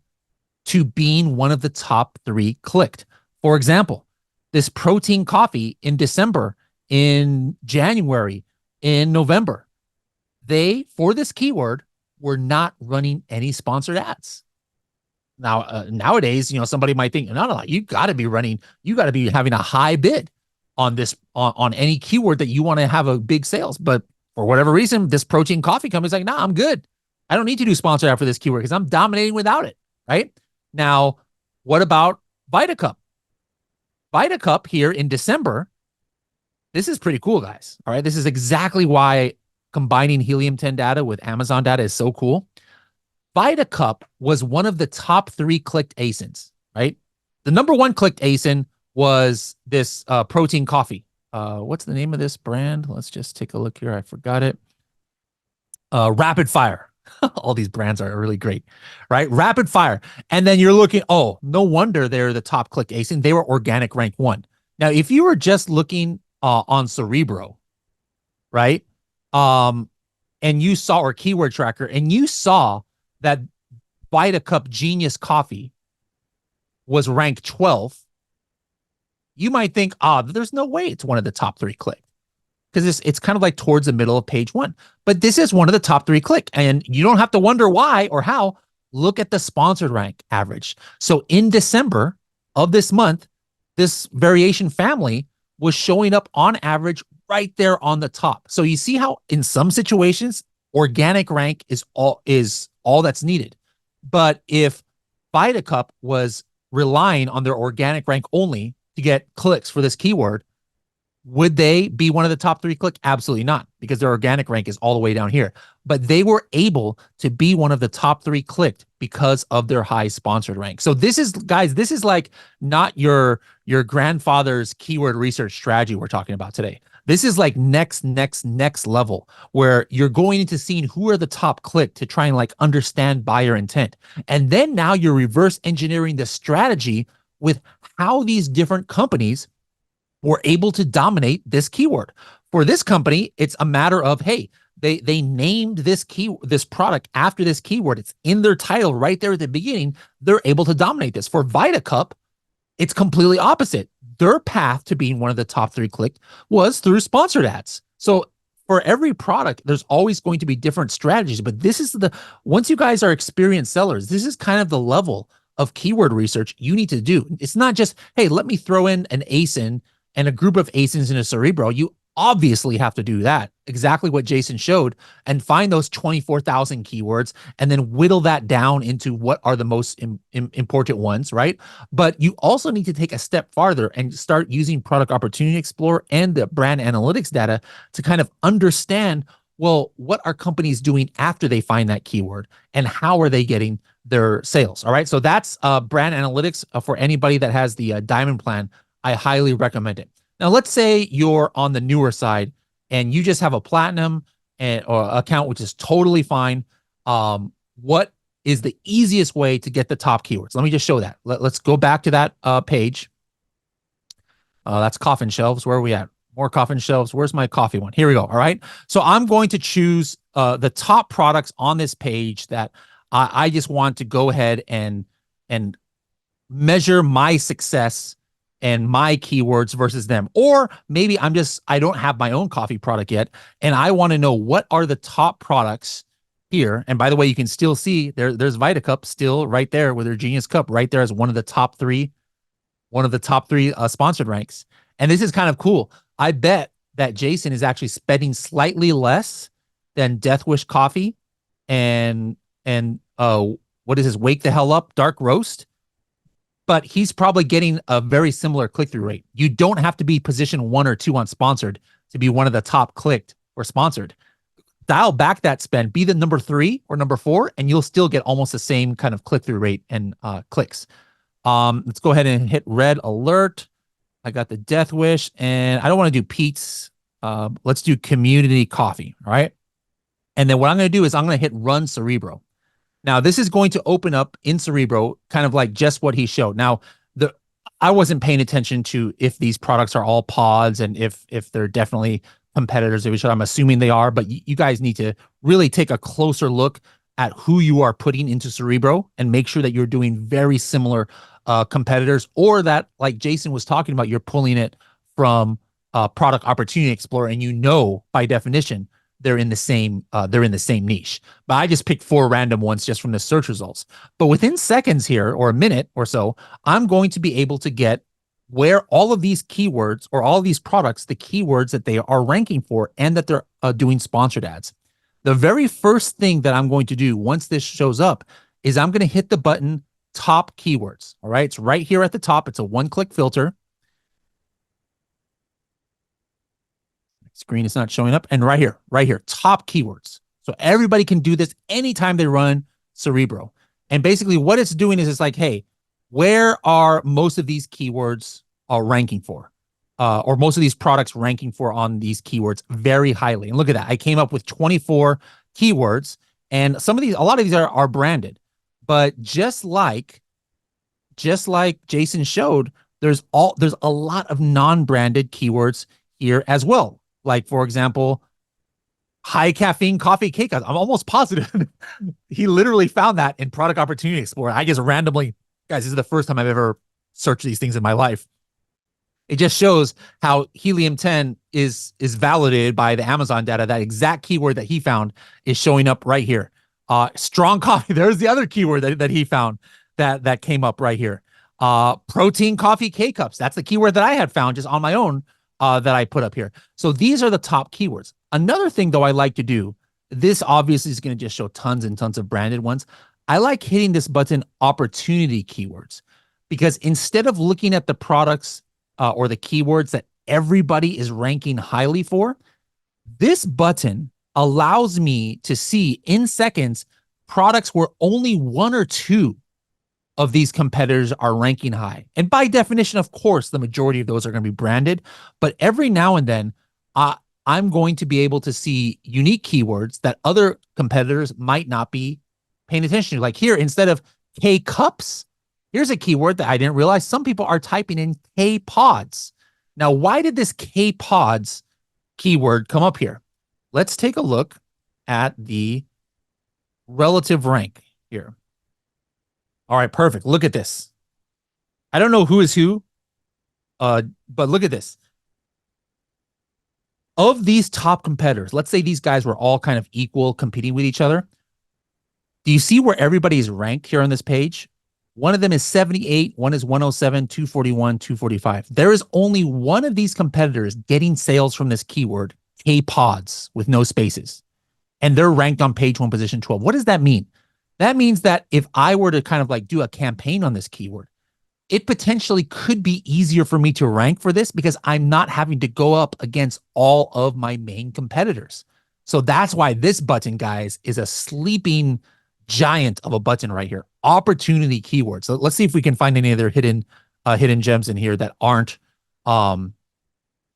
to being one of the top 3 clicked. For example, this protein coffee in December, in January, in November, they, for this keyword, were not running any sponsored ads. Now, nowadays, somebody might think, no, you got to be having a high bid on this, on any keyword that you want to have a big sales. But for whatever reason, this protein coffee company is like, nah, I'm good. I don't need to do sponsored ad for this keyword because I'm dominating without it. Right now, what about VitaCup? VitaCup here in December. This is pretty cool, guys. All right. This is exactly why combining Helium 10 data with Amazon data is so cool. VitaCup was one of the top 3 clicked ASINs, right? The number 1 clicked ASIN was this protein coffee. What's the name of this brand? Let's just take a look here. I forgot it. Rapid Fire. All these brands are really great, right? Rapid Fire. And then you're looking, oh, no wonder they're the top clicked ASIN. They were organic rank 1. Now, if you were just looking on Cerebro, right? And you saw, or Keyword Tracker, and you saw that VitaCup Genius Coffee was ranked 12th, you might think, there's no way it's one of the top 3 click because it's kind of like towards the middle of page 1. But this is one of the top 3 click, and you don't have to wonder why or how. Look at the sponsored rank average. So in December of this month, this variation family was showing up on average right there on the top. So you see how in some situations, organic rank is all that's needed. But if VitaCup was relying on their organic rank only to get clicks for this keyword, would they be one of the top 3 click? Absolutely not, because their organic rank is all the way down here. But they were able to be one of the top 3 clicked because of their high sponsored rank. So this is, guys, this is like not your grandfather's keyword research strategy we're talking about today. This is like next level, where you're going into seeing who are the top click to try and like understand buyer intent. And then now you're reverse engineering the strategy with how these different companies were able to dominate this keyword. For this company, it's a matter of, hey, they named this product after this keyword. It's in their title right there at the beginning. They're able to dominate this. For VitaCup, it's completely opposite. Their path to being one of the top 3 clicked was through sponsored ads. So for every product, there's always going to be different strategies. But this is once you guys are experienced sellers, this is kind of the level of keyword research you need to do. It's not just, hey, let me throw in an ASIN and a group of ASINs in a Cerebro. You obviously have to do that, exactly what Jason showed, and find those 24,000 keywords and then whittle that down into what are the most important ones, right? But you also need to take a step farther and start using Product Opportunity Explorer and the brand analytics data to kind of understand, well, what are companies doing after they find that keyword and how are they getting their sales? All right. So that's brand analytics for anybody that has the Diamond plan. I highly recommend it. Now, let's say you're on the newer side and you just have a platinum or account, which is totally fine. What is the easiest way to get the top keywords? Let me just show that. Let's go back to that page. That's coffin shelves. Where are we at? More coffin shelves. Where's my coffee one? Here we go. All right. So I'm going to choose the top products on this page that I just want to go ahead and measure my success and my keywords versus them. Or maybe I don't have my own coffee product yet, and I want to know what are the top products here. And by the way, you can still see there's VitaCup still right there with their Genius Cup right there as one of the top three sponsored ranks. And this is kind of cool. I bet that Jason is actually spending slightly less than Death Wish Coffee and what is this, Wake the Hell Up Dark Roast, but he's probably getting a very similar click-through rate. You don't have to be position 1 or 2 on sponsored to be one of the top clicked or sponsored. Dial back that spend, be the number 3 or number 4, and you'll still get almost the same kind of click-through rate and clicks. Let's go ahead and hit red alert. I got the Death Wish, and I don't want to do Pete's. Let's do community coffee, all right? And then what I'm going to do is I'm going to hit run Cerebro. Now, this is going to open up in Cerebro, kind of like just what he showed. Now, I wasn't paying attention to if these products are all pods and if they're definitely competitors of each other. I'm assuming they are, but you guys need to really take a closer look at who you are putting into Cerebro and make sure that you're doing very similar competitors, or that, like Jason was talking about, you're pulling it from Product Opportunity Explorer, and you know by definition they're in the same niche. But I just picked 4 random ones just from the search results. But within seconds here, or a minute or so, I'm going to be able to get where all of these keywords or all of these products, the keywords that they are ranking for and that they're doing sponsored ads. The very first thing that I'm going to do once this shows up is I'm going to hit the button top keywords. All right. It's right here at the top. It's a 1-click filter. Screen is not showing up. And right here, top keywords. So everybody can do this anytime they run Cerebro. And basically what it's doing is it's like, hey, where are most of these keywords ranking for? Or most of these products ranking for on these keywords very highly. And look at that. I came up with 24 keywords, and a lot of these are branded. But just like Jason showed, there's a lot of non-branded keywords here as well. Like, for example, high caffeine coffee cake. I'm almost positive he literally found that in Product Opportunity Explorer. I just randomly, guys, this is the first time I've ever searched these things in my life. It just shows how Helium 10 is validated by the Amazon data. That exact keyword that he found is showing up right here. Strong coffee. There's the other keyword that he found that came up right here. Protein coffee K-cups. That's the keyword that I had found just on my own that I put up here. So these are the top keywords. Another thing, though, I like to do, this obviously is going to just show tons and tons of branded ones. I like hitting this button, opportunity keywords, because instead of looking at the products or the keywords that everybody is ranking highly for, this button allows me to see in seconds products where only 1 or 2 of these competitors are ranking high. And by definition, of course, the majority of those are going to be branded. But every now and then, I'm going to be able to see unique keywords that other competitors might not be paying attention to. Like here, instead of K-cups, here's a keyword that I didn't realize some people are typing in K-pods. Now, why did this K pods keyword come up here? Let's take a look at the relative rank here. All right, perfect. Look at this. I don't know who is who, but look at this. Of these top competitors, let's say these guys were all kind of equal competing with each other. Do you see where everybody is ranked here on this page? One of them is 78, one is 107, 241, 245. There is only one of these competitors getting sales from this keyword, K pods with no spaces. And they're ranked on page one, position 12. What does that mean? That means that if I were to kind of like do a campaign on this keyword, it potentially could be easier for me to rank for this because I'm not having to go up against all of my main competitors. So that's why this button, guys, is a sleeping giant of a button right here. Opportunity keywords. So let's see if we can find any other hidden gems in here um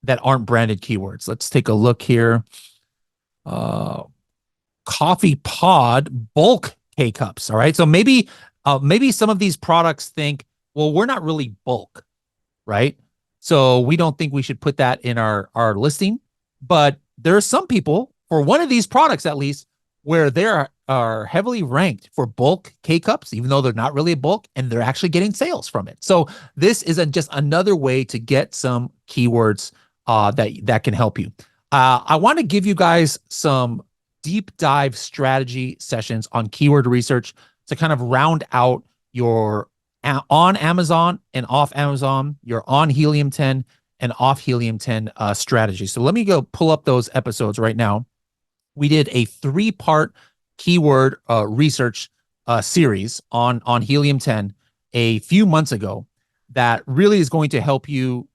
that aren't branded keywords. Let's take a look here. Uh Coffee pod bulk K cups. All right. So maybe some of these products think, well, we're not really bulk, right? So we don't think we should put that in our listing. But there are some people, for one of these products at least, where they are heavily ranked for bulk K cups, even though they're not really a bulk, and they're actually getting sales from it. So this is just another way to get some keywords that can help you. I want to give you guys some deep dive strategy sessions on keyword research to kind of round out your on Amazon and off Amazon, your on Helium 10 and off Helium 10 strategy. So let me go pull up those episodes right now. We did a 3-part keyword research series on Helium 10 a few months ago that really is going to help you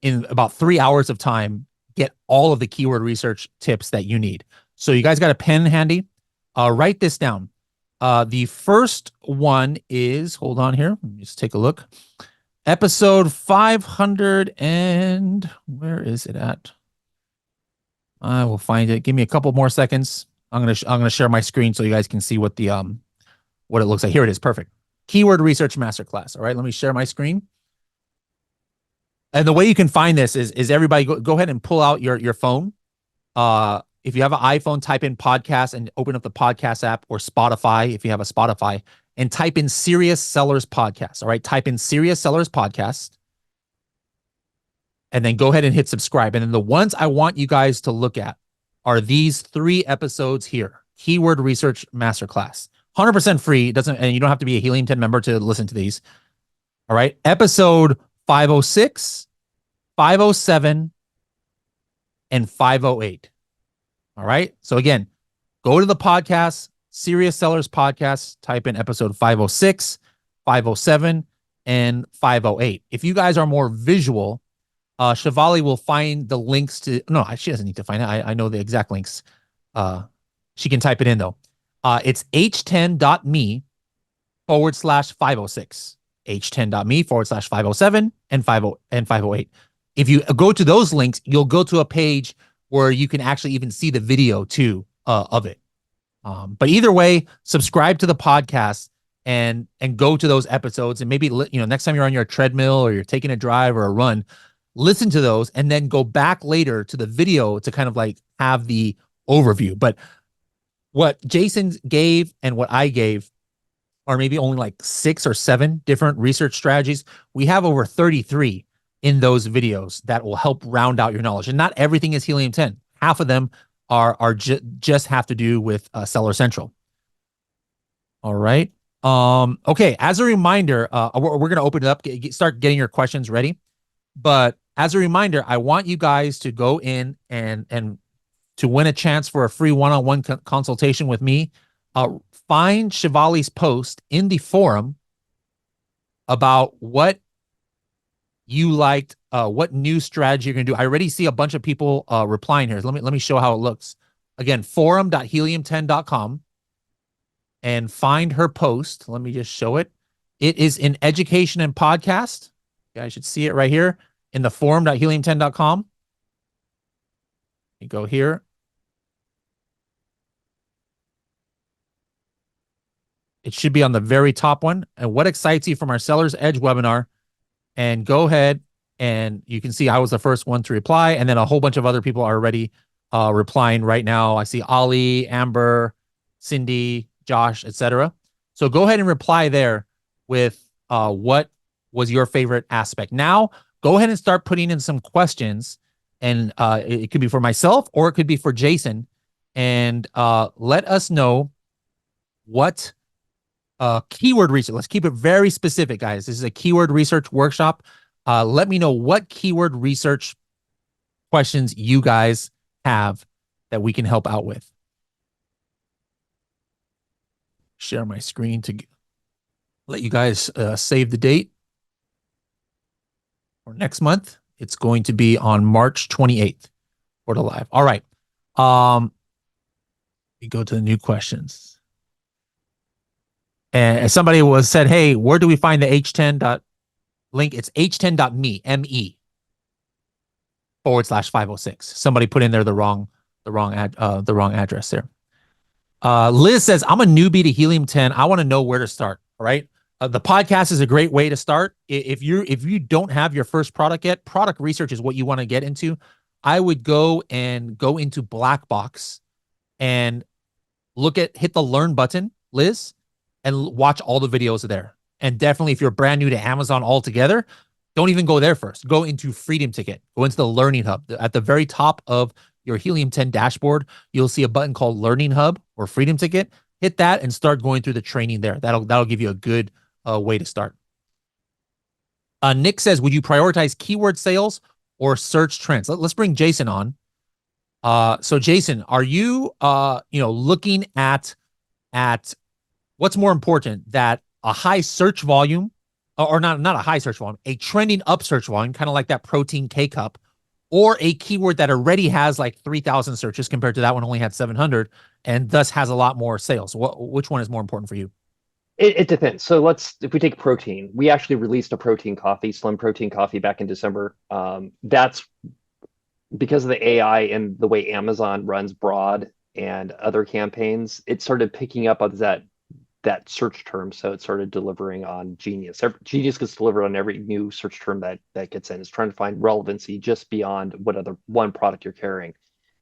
in about 3 hours of time get all of the keyword research tips that you need. So you guys got a pen handy? Write this down. The first one is, hold on here, let me just take a look. Episode 500 and where is it at? I will find it. Give me a couple more seconds. I'm gonna share my screen so you guys can see what the what it looks like. Here it is. Perfect. Keyword research masterclass. All right, let me share my screen. And the way you can find this is everybody go ahead and pull out your phone. If you have an iPhone, type in podcast and open up the podcast app, or Spotify if you have a Spotify, and type in Serious Sellers Podcast. All right, type in Serious Sellers Podcast, and then go ahead and hit subscribe. And then the ones I want you guys to look at are these 3 episodes here. Keyword Research Masterclass. 100% free. It doesn't, and you don't have to be a Helium 10 member to listen to these. All right. Episode 506, 507, and 508. All right. So again, go to the podcast, Serious Sellers Podcast, type in episode 506, 507, and 508. If you guys are more visual, Shivali will find the links to, no, she doesn't need to find it. I know the exact links. She can type it in though. It's h10.me/506, h10.me/507 and 508. If you go to those links, you'll go to a page where you can actually even see the video too of it. But either way, subscribe to the podcast and go to those episodes, and maybe next time you're on your treadmill or you're taking a drive or a run, listen to those and then go back later to the video to kind of like have the overview. But what Jason gave and what I gave are maybe only like 6 or 7 different research strategies. We have over 33 in those videos that will help round out your knowledge. And not everything is Helium 10. Half of them are just have to do with Seller Central. All right. Okay. As a reminder, we're going to open it up, start getting your questions ready. But as a reminder, I want you guys to go in and to win a chance for a free one-on-one consultation with me. Find Shivali's post in the forum about what you liked, what new strategy you're going to do. I already see a bunch of people replying here. Let me show how it looks. Again, forum.helium10.com, and find her post. Let me just show it. It is in education and podcast. You guys should see it right here in the forum.helium10.com. You go here. It should be on the very top one. And what excites you from our Seller's Edge webinar? And go ahead And you can see I was the first one to reply, and then a whole bunch of other people are already replying right now. I see Ali, Amber, Cindy, Josh, etc. So go ahead and reply there with what was your favorite aspect. Now, go ahead and start putting in some questions, and it could be for myself or it could be for Jason. And let us know what keyword research. Let's keep it very specific, guys. This is a keyword research workshop. Let me know what keyword research questions you guys have that we can help out with. Share my screen to let you guys save the date for next month. It's going to be on March 28th for the live. All right. We go to the new questions. And somebody was said, hey, where do we find the H10 dot link? It's h10.me, M-E /506. Somebody put in there the wrong address there. Liz says, I'm a newbie to Helium 10. I want to know where to start. All right. The podcast is a great way to start. If you don't have your first product yet, product research is what you want to get into. I would go into Black Box and hit the learn button, Liz, and watch all the videos there. And definitely, if you're brand new to Amazon altogether, don't even go there first. Go into Freedom Ticket. Go into the Learning Hub. At the very top of your Helium 10 dashboard, you'll see a button called Learning Hub or Freedom Ticket. Hit that and start going through the training there. That'll give you a good way to start. Nick says, would you prioritize keyword sales or search trends? Let's bring Jason on. So Jason, are you looking at what's more important, that a high search volume, or not a high search volume, a trending up search volume, kind of like that protein K cup, or a keyword that already has like 3,000 searches compared to that one only had 700 and thus has a lot more sales? Which one is more important for you? It depends. So if we take protein, we actually released a protein coffee, slim protein coffee, back in December. That's because of the AI and the way Amazon runs broad and other campaigns. It started picking up on that search term, so it started delivering on Genius. Genius gets delivered on every new search term that gets in. It's trying to find relevancy just beyond what other one product you're carrying.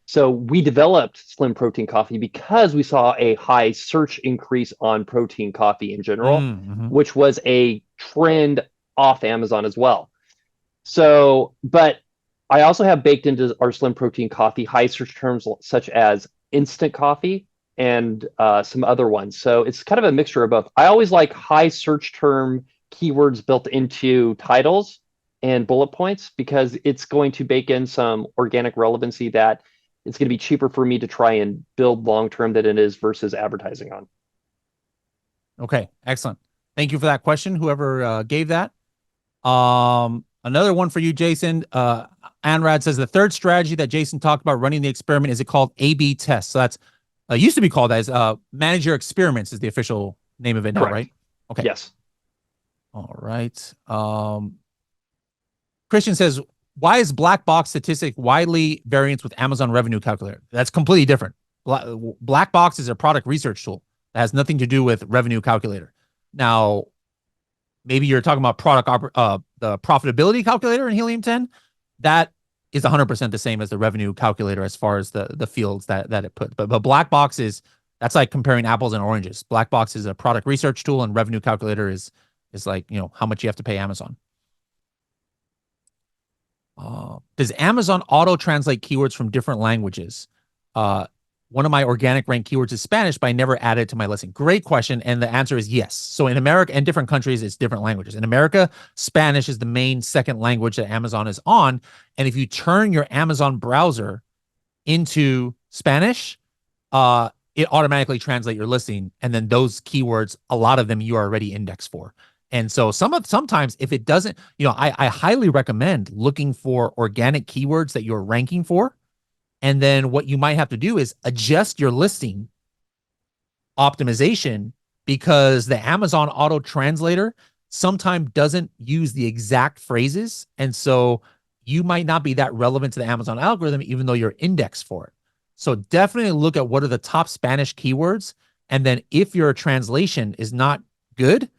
So we developed Slim Protein Coffee because we saw a high search increase on protein coffee in general, which was a trend off Amazon as well. So, but I also have baked into our Slim Protein Coffee high search terms such as instant coffee and some other ones. So it's kind of a mixture of both. I always like high search term keywords built into titles and bullet points because it's going to bake in some organic relevancy that it's going to be cheaper for me to try and build long-term than it is versus advertising on. Okay, excellent. Thank you for that question, whoever gave that. Another one for you, Jason. Anrad says the third strategy that Jason talked about running the experiment, is it called A/B test? So that's used to be called as manage your experiments is the official name of it now, right? Okay. Yes. All right. Christian says, why is black box statistic widely variance with Amazon revenue calculator? That's completely different. Black box is a product research tool that has nothing to do with revenue calculator. Now, maybe you're talking about the profitability calculator in Helium 10. That is 100% the same as the revenue calculator as far as the fields that it puts. But black box that's like comparing apples and oranges. Black box is a product research tool, and revenue calculator is like, how much you have to pay Amazon. Does Amazon auto translate keywords from different languages? One of my organic rank keywords is Spanish, but I never added it to my listing. Great question. And the answer is yes. So in America and different countries, it's different languages. In America, Spanish is the main second language that Amazon is on. And if you turn your Amazon browser into Spanish, it automatically translates your listing. And then those keywords, a lot of them you are already indexed for. And so sometimes if it doesn't, I highly recommend looking for organic keywords that you're ranking for. And then what you might have to do is adjust your listing optimization, because the Amazon auto translator sometimes doesn't use the exact phrases. And so you might not be that relevant to the Amazon algorithm, even though you're indexed for it. So definitely look at what are the top Spanish keywords. And then if your translation is not good,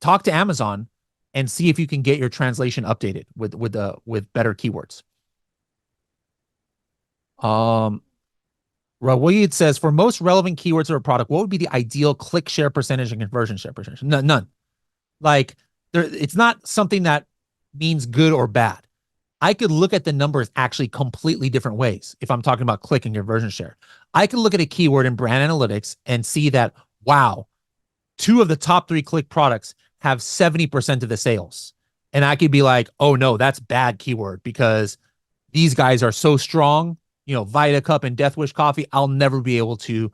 talk to Amazon and see if you can get your translation updated with better keywords. Um, Raweed says, for most relevant keywords of a product, what would be the ideal click share percentage and conversion share percentage? None. Like it's not something that means good or bad. I could look at the numbers actually completely different ways. If I'm talking about click and conversion share, I could look at a keyword in brand analytics and see that, wow, two of the top three click products have 70% of the sales. And I could be like, oh no, that's bad keyword because these guys are so strong, Vita Cup and Death Wish coffee, I'll never be able to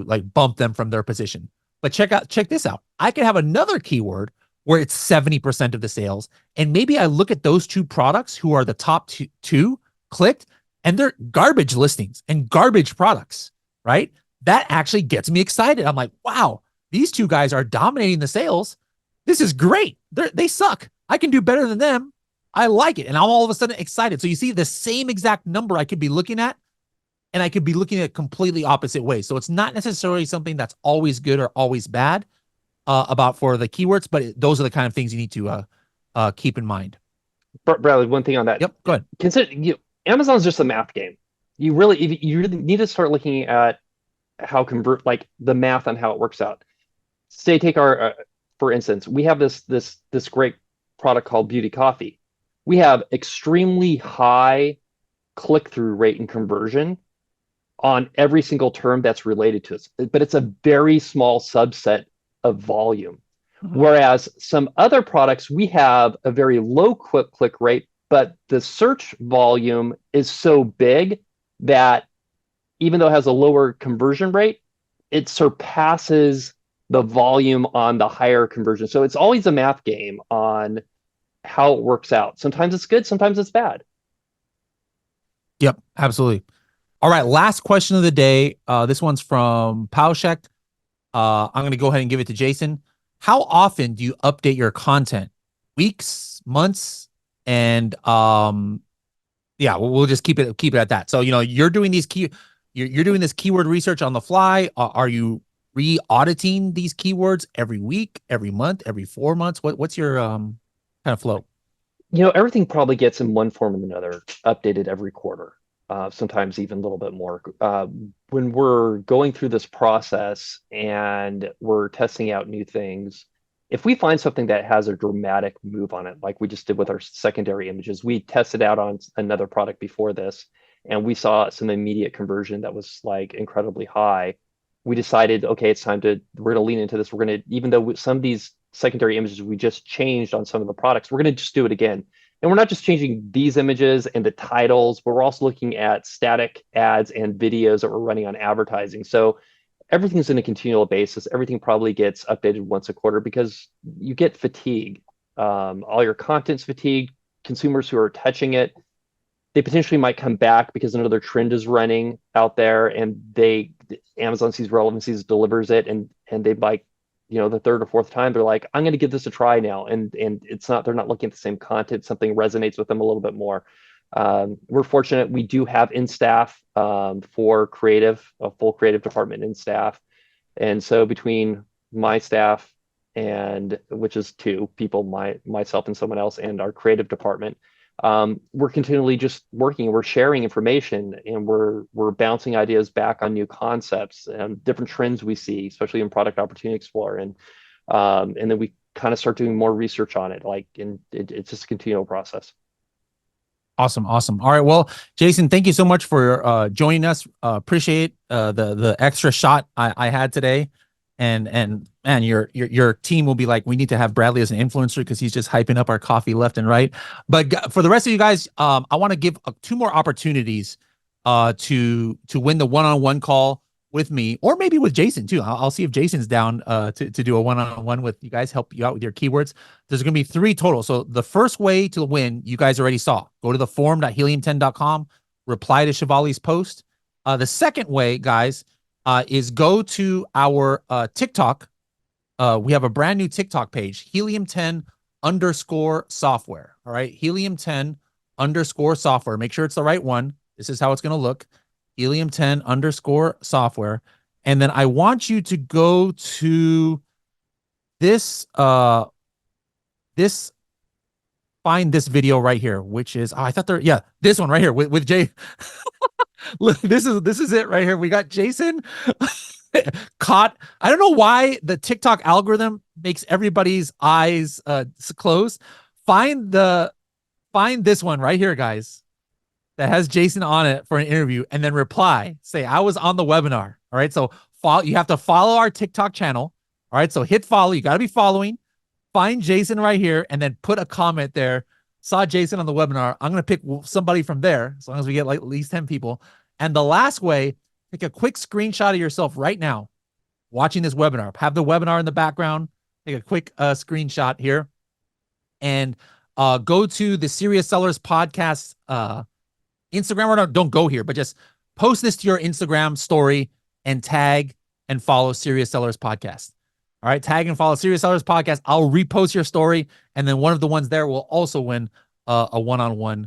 like bump them from their position. But check this out. I could have another keyword where it's 70% of the sales. And maybe I look at those two products who are the top two clicked, and they're garbage listings and garbage products, right? That actually gets me excited. I'm like, wow, these two guys are dominating the sales. This is great. They suck. I can do better than them. I like it. And I'm all of a sudden excited. So you see the same exact number I could be looking at, and I could be looking at completely opposite ways. So it's not necessarily something that's always good or always bad about for the keywords, but those are the kind of things you need to keep in mind. Bradley, one thing on that. Yep, go ahead. Consider Amazon's just a math game. You really need to start looking at how convert like the math on how it works out. Say take our for instance, we have this great product called Beauty Coffee. We have extremely high click-through rate and conversion on every single term that's related to us, but it's a very small subset of volume. Mm-hmm. Whereas some other products, we have a very low click rate, but the search volume is so big that even though it has a lower conversion rate, it surpasses the volume on the higher conversion. So it's always a math game on how it works out. Sometimes it's good, sometimes it's bad. Yep, absolutely. All right, last question of the day. This one's from Paushek. I'm going to go ahead and give it to Jason. How often do you update your content? Weeks, months, and yeah, we'll just keep it at that. So you're doing you're doing this keyword research on the fly. Are you re-auditing these keywords every week, every month, every 4 months? What's your kind of flow? Everything probably gets in one form or another updated every quarter. Sometimes even a little bit more. When we're going through this process and we're testing out new things, if we find something that has a dramatic move on it, like we just did with our secondary images, we tested out on another product before this, and we saw some immediate conversion that was like incredibly high. We decided, okay, we're gonna lean into this. We're gonna, even though some of these secondary images we just changed on some of the products, we're gonna just do it again. And we're not just changing these images and the titles, but we're also looking at static ads and videos that we're running on advertising. So everything's in a continual basis. Everything probably gets updated once a quarter because you get fatigue. All your content's fatigued. Consumers who are touching it, they potentially might come back because another trend is running out there, and Amazon sees relevancies, delivers it, and they like, the third or fourth time they're like, I'm going to give this a try now, and they're not looking at the same content. Something resonates with them a little bit more. We're fortunate we do have in staff for creative, a full creative department in staff, and so between my staff, and which is two people, myself and someone else, and our creative department, we're continually just working. We're sharing information, and we're bouncing ideas back on new concepts and different trends we see, especially in Product Opportunity Explorer, and then we kind of start doing more research on it. It's just a continual process. Awesome. All right. Well, Jason, thank you so much for joining us. Appreciate the extra shot I had today. And man, your team will be like, we need to have Bradley as an influencer because he's just hyping up our coffee left and right. But for the rest of you guys, I want to give two more opportunities to win the one-on-one call with me, or maybe with Jason too. I'll see if Jason's down to do a one-on-one with you guys, help you out with your keywords. There's going to be 3 total. So the first way to win, you guys already saw. Go to the forum.helium10.com, reply to Shivali's post. The second way, guys, is go to our TikTok. We have a brand new TikTok page, Helium10_software. All right, Helium10_software. Make sure it's the right one. This is how it's going to look. Helium10_software. And then I want you to go to this this find this video right here, which is I thought there, yeah, this one right here with Jay. Look, this is it right here. We got Jason caught. I don't know why the TikTok algorithm makes everybody's eyes close. Find the find this one right here, guys, that has Jason on it for an interview, and then reply. Say I was on the webinar. All right, so follow. You have to follow our TikTok channel. All right, so hit follow. You got to be following. Find Jason right here, and then put a comment there. Saw Jason on the webinar. I'm gonna pick somebody from there, as long as we get like at least 10 people. And the last way, take a quick screenshot of yourself right now watching this webinar. Have the webinar in the background. Take a quick screenshot here, and go to the Serious Sellers Podcast Instagram, or don't go here, but just post this to your Instagram story and tag and follow Serious Sellers Podcast. All right, tag and follow Serious Sellers Podcast. I'll repost your story, and then one of the ones there will also win a one-on-one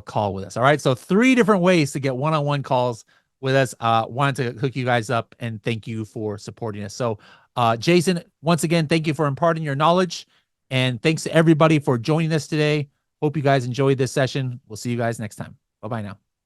call with us. All right, so 3 different ways to get one-on-one calls with us. Wanted to hook you guys up and thank you for supporting us. So, Jason, once again, thank you for imparting your knowledge, and thanks to everybody for joining us today. Hope you guys enjoyed this session. We'll see you guys next time. Bye-bye now.